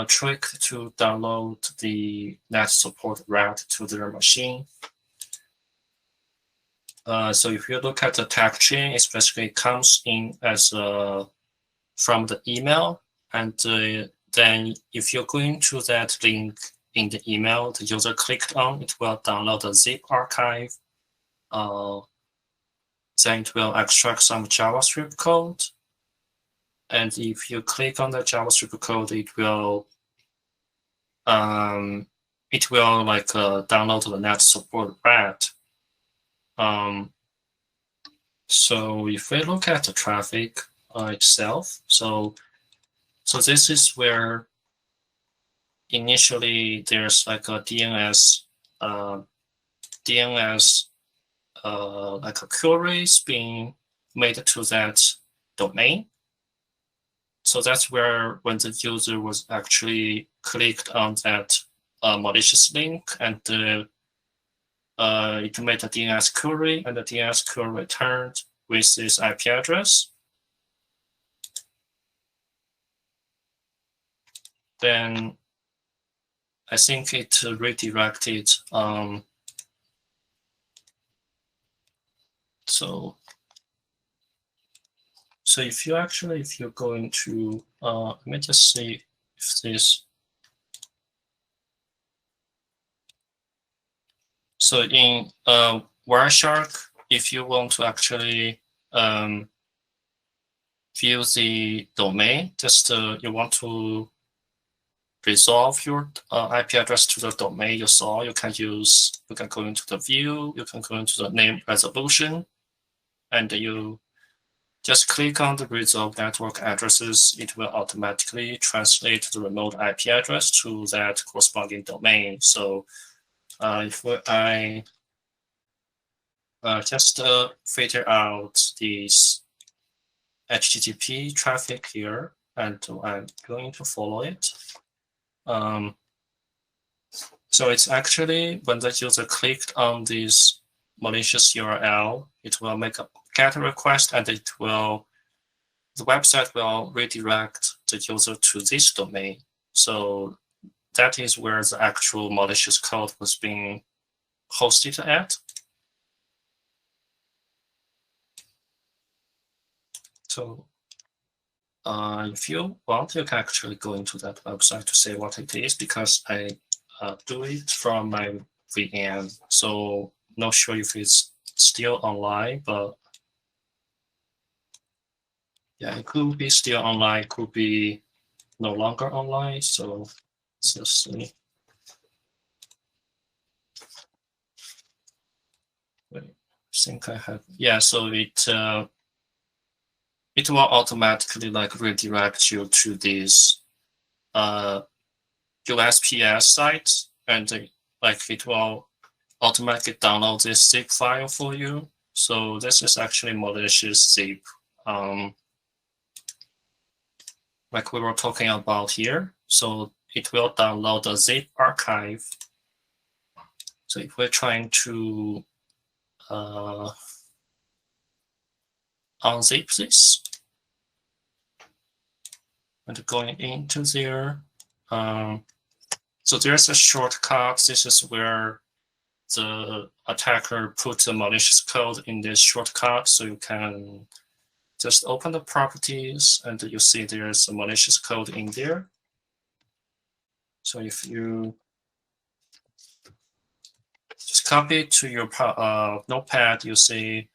tricked to download the net support rat to their machine. So if you look at the tag chain, it basically comes in as a from the email, and then if you're going to that link in the email the user clicked on, it will download the zip archive. Then it will extract some JavaScript code. And if you click on the JavaScript code, it will like download the net support rat. So if we look at the traffic itself, so this is where initially there's like a DNS like a queries being made to that domain. So that's where when the user was actually clicked on that malicious link, and it made a DNS query, and the DNS query returned with this IP address. Then I think it redirected. So if you're going to, let me just see if this. So in Wireshark, if you want to actually view the domain, just you want to resolve your IP address to the domain you saw, you can go into the view, you can go into the name resolution, and you just click on the resolve network addresses. It will automatically translate the remote IP address to that corresponding domain. So if I just filter out this HTTP traffic here, and I'm going to follow it. So it's actually when the user clicked on this malicious URL, it will make a GET request, and the website will redirect the user to this domain. So that is where the actual malicious code was being hosted at. So if you want, you can actually go into that website to say what it is, because I do it from my VM. So not sure if it's still online, but yeah, it could be still online, could be no longer online. So let's just see. Wait, I think I have, yeah, so it will automatically like redirect you to this USPS site, and like it will automatically download this zip file for you. So this is actually malicious zip, like we were talking about here. So it will download the zip archive. So if we're trying to unzip this and going into there, so there's a shortcut. This is where the attacker put the malicious code in this shortcut. So you can just open the properties, and you see there's a malicious code in there. So if you just copy it to your notepad, you see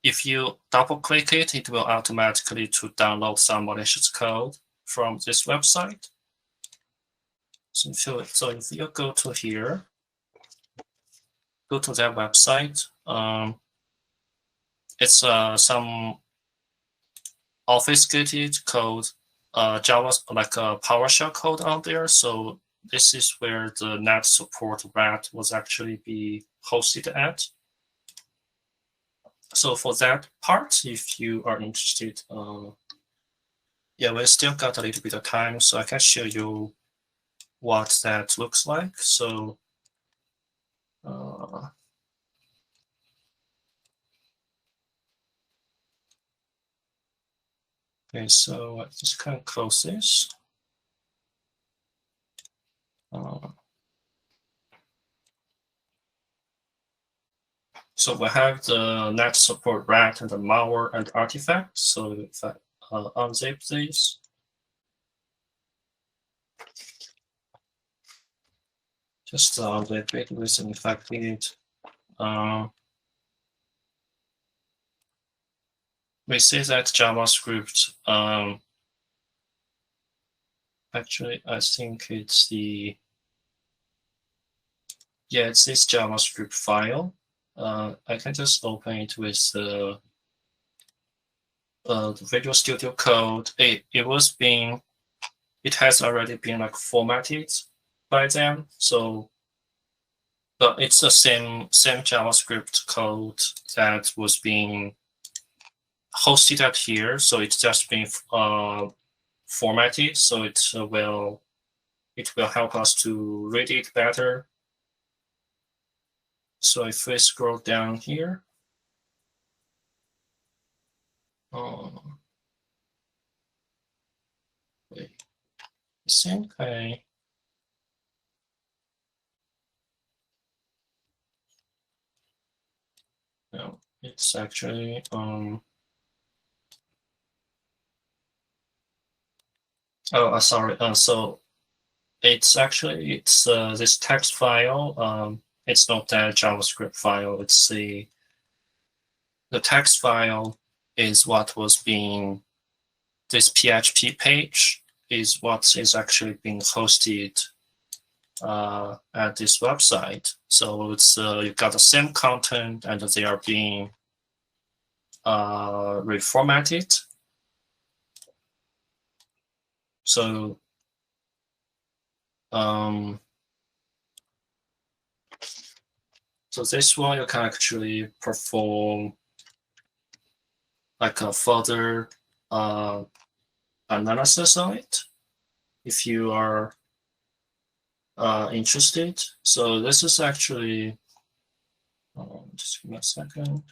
if you double click it, it will automatically to download some malicious code from this website. So if you go to here, go to that website, it's some obfuscated code, Java, like a PowerShell code out there. So this is where the net support rat was actually be hosted at. So for that part, if you are interested, yeah, we still got a little bit of time, so I can show you what that looks like. So okay, so I just kind of close this. So we have the net support rat and the malware and artifact. So if I unzip this. Just unzip it with an infected. We see that JavaScript, actually, I think it's it's this JavaScript file. I can just open it with the Visual Studio Code. It has already been like formatted by them. So, but it's the same JavaScript code that was being hosted at here. So it's just been formatted. So it will help us to read it better. So if we scroll down here, wait, I think no, it's actually sorry. So it's actually this text file. It's not that JavaScript file. It's the text file is what was being, this PHP page is what is actually being hosted at this website. So it's you've got the same content and they are being reformatted. So so this one you can actually perform like a further analysis on it if you are interested. So this is actually, just give me a second.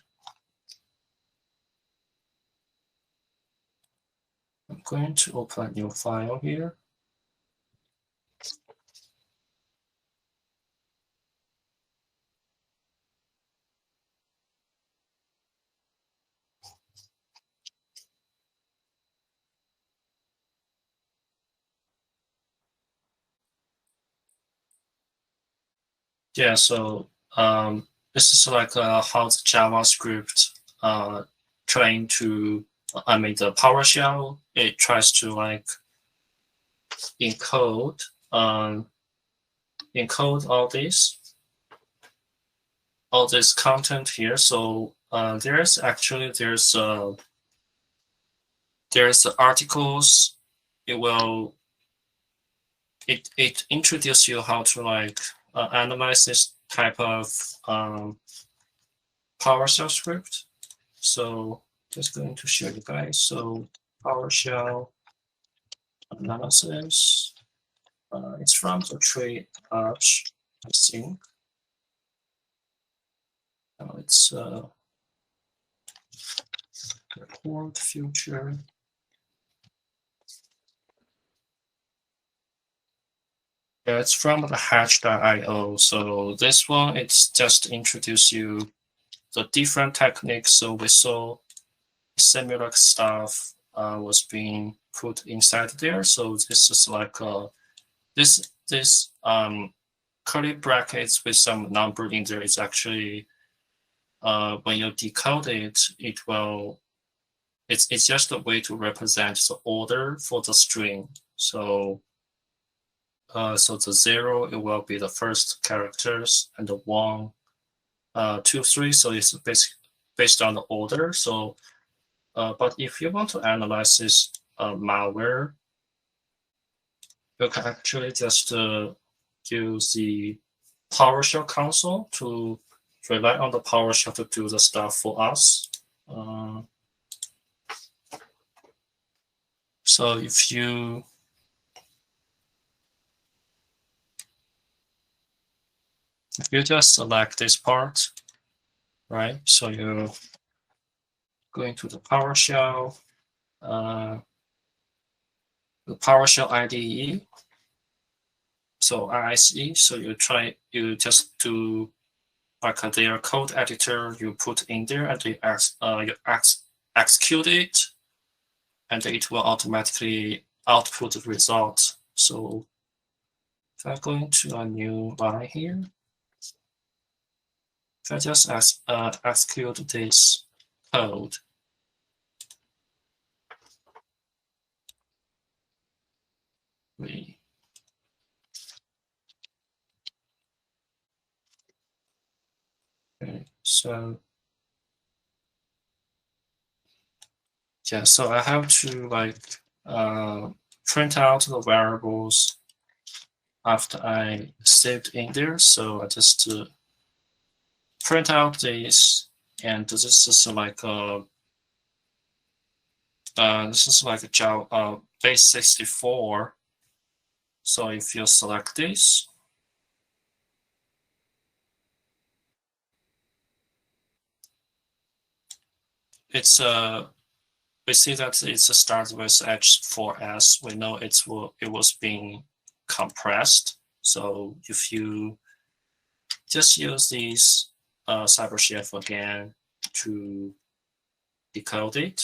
I'm going to open a new file here. Yeah, so this is like how the JavaScript trying to, the PowerShell, it tries to like encode all this content here. So there's articles. It introduces you how to like analyze this type of PowerShell script. So just going to show you guys. So PowerShell analysis. It's from the tree arch, I think. Now it's report future. Yeah, it's from the hatch.io. So this one, it's just introduce you the different techniques. So we saw similar stuff was being put inside there. So this is like this curly brackets with some number in there is actually when you decode it, it's just a way to represent the order for the string. So so the 0, it will be the first characters, and the 1, 2, 3. So it's based on the order. So, but if you want to analyze this malware, you can actually just use the PowerShell console to rely on the PowerShell to do the stuff for us. So if you just select this part, right? So you go into the PowerShell, the PowerShell IDE. So ISE. So you just do like their code editor. You put in there and you execute it, and it will automatically output the result. So if I go into a new line here, if I just execute this code, okay, so yeah, so I have to like print out the variables after I saved in there. So I just print out this, and this is like a Java base 64. So if you select this, it's we see that it's a start with H4S. We know it was being compressed. So if you just use this CyberChef again to decode it,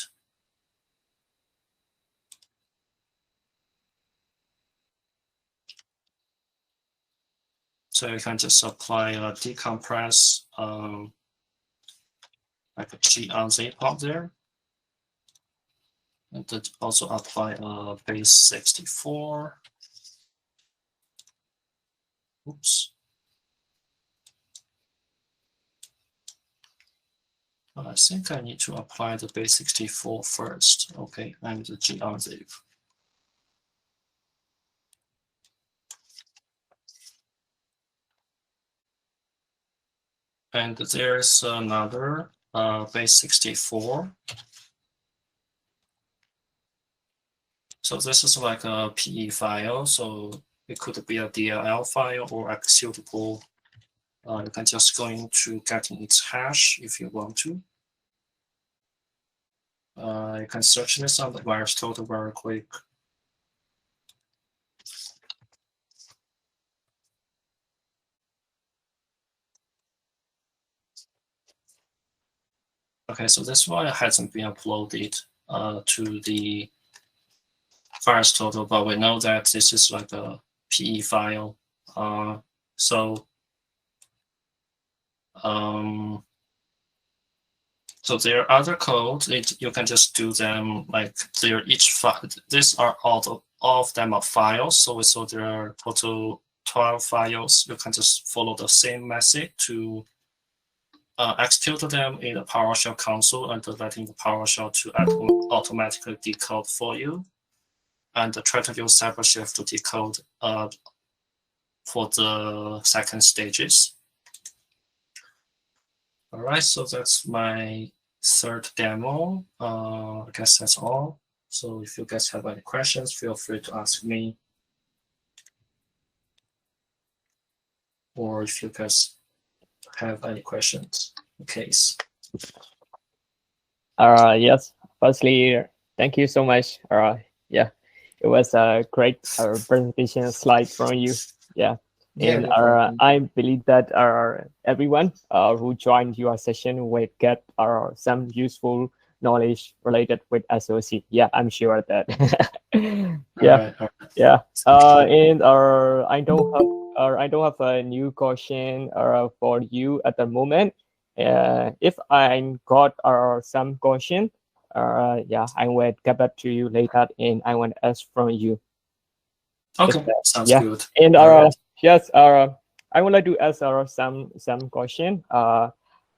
so you can just apply a decompress like a G on Z out there. And that also apply a base 64. Oops. I think I need to apply the base 64 first. Okay, and the G on Z. And there's another base 64. So this is like a PE file. So it could be a DLL file or executable. You can just go into getting its hash if you want to. You can search this on the VirusTotal very quick. Okay, so this one hasn't been uploaded to the VirusTotal, but we know that this is like a PE file. So there are other codes. You can just do them like they're each file. These are all of them are files. So there are total 12 files. You can just follow the same method to execute them in the PowerShell console and letting the PowerShell to automatically decode for you, and try to use CyberChef to decode for the second stages. All right, so that's my third demo. I guess that's all. So if you guys have any questions, feel free to ask me. Or if you guys have any questions, in case. Yes, firstly, thank you so much. Yeah, it was a great presentation slide from you. Yeah. And I believe that everyone who joined your session will get some useful knowledge related with SOC. Yeah, I'm sure that. Yeah, all right. Yeah. And I don't have a new question for you at the moment. If I got some question, yeah, I will get back to you later, and I want to ask from you. Okay, sounds good. And yes, I would like to ask some question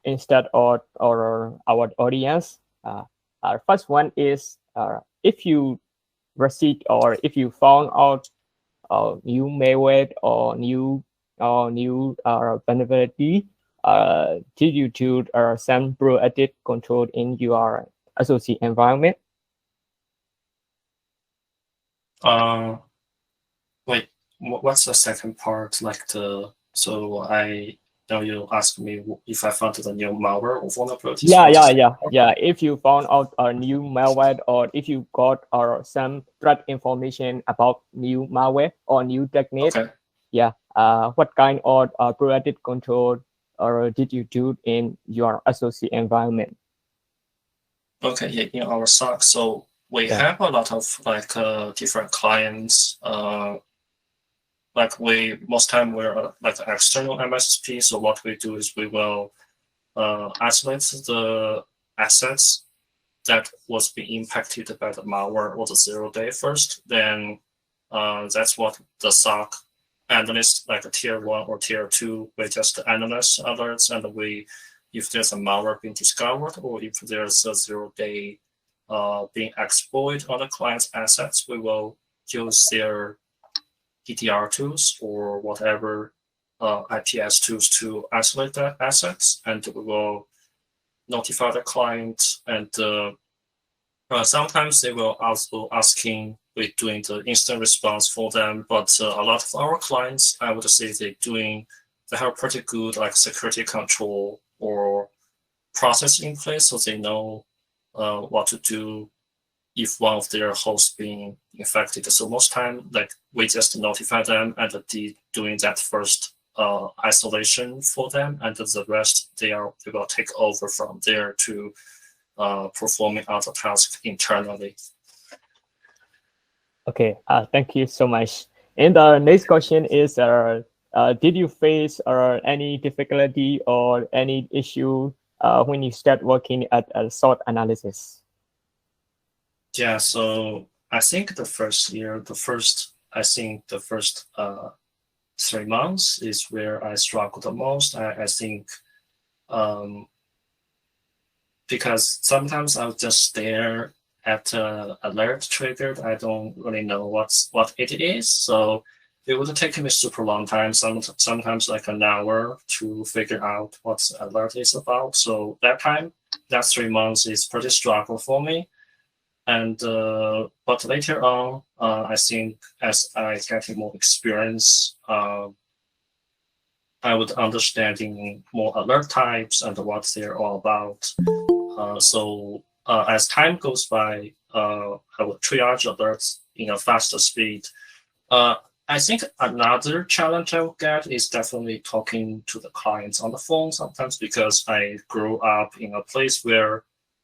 instead of our audience. Our first one is if you received or if you found out new malware or new vulnerability, did you do some proactive control in your SOC environment? Wait, what's the second part? Like so I know you asked me if I found the new malware or vulnerability. Yeah. If you found out a new malware or if you got some threat information about new malware or new technique, okay. Yeah. What kind of proactive control or did you do in your SOC environment? Okay, yeah, in our SOC. So we have a lot of like different clients. Like most time we're like external MSP. So what we do is we will isolate the assets that was being impacted by the malware or the 0-day first. Then that's what the SOC analyst, like a tier 1 or tier 2, we just analyze alerts, and if there's a malware being discovered or if there's a 0-day being exploited on the client's assets, we will use their EDR tools or whatever IPS tools to isolate the assets, and we will notify the client. And sometimes they will also asking, we're doing the instant response for them. But a lot of our clients, I would say they have pretty good like security control or process in place, so they know what to do if one of their hosts being infected. So most time, like we just notify them and doing that first isolation for them, and the rest they will take over from there to performing other tasks internally. Okay, thank you so much. And the next question is, did you face any difficulty or any issue when you start working at SOC analysis? Yeah, so I think the first 3 months is where I struggled the most. I think because sometimes I'll just stare at alert triggered. I don't really know what it is. So it would take me super long time, sometimes like an hour to figure out what alert is about. So that 3 months is pretty struggle for me. And but later on, I think as I getting more experience, I would understanding more alert types and what they're all about. So as time goes by, I will triage alerts in a faster speed. I think another challenge I will get is definitely talking to the clients on the phone sometimes, because I grew up in a place where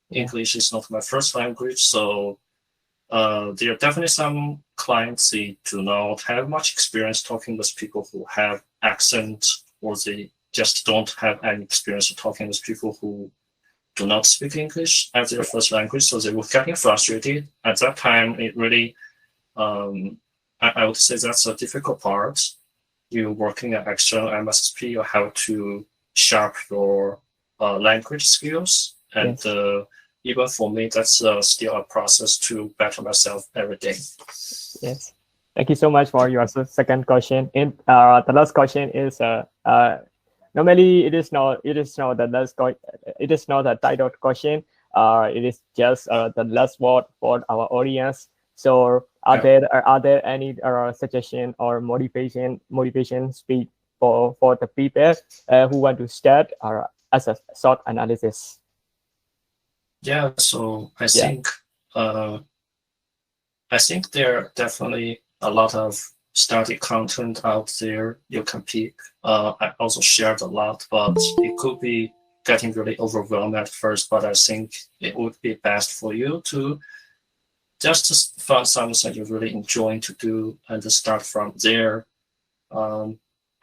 English is not my first language. So there are definitely some clients they do not have much experience talking with people who have accent, or they just don't have any experience talking with people who do not speak English as their first language. So they were getting frustrated. At that time, it really, I would say that's a difficult part. You working at external MSP, you have to sharp your language skills. And even for me, that's still a process to better myself every day. Yes. Thank you so much for your second question. And the last question is, normally it is not the last it is not a titled question. It is just the last word for our audience. So are there any suggestion or motivation speech for the people who want to start as a SOC analysis? Yeah, so I think there are definitely a lot of study content out there you can pick. I also shared a lot, but it could be getting really overwhelmed at first. But I think it would be best for you to just find something you really enjoy to do and start from there, and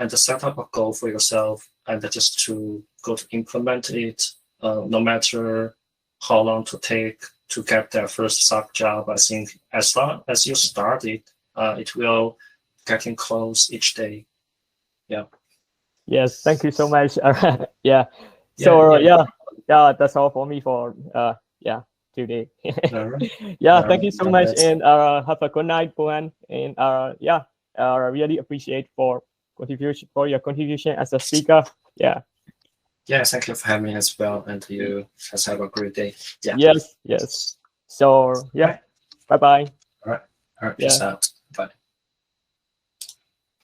set up a goal for yourself and just to go to implement it, no matter how long to take to get that first SOC job. I think as long as you start it, it will getting close each day. Yeah. Yes, thank you so much. Yeah. So that's all for me for today. Thank you so much, and have a good night, Bohan. And really appreciate your contribution as a speaker. Yeah. Yeah, thank you for having me as well, and you just have a great day. Yeah. Yes. So bye bye. All right. Peace out.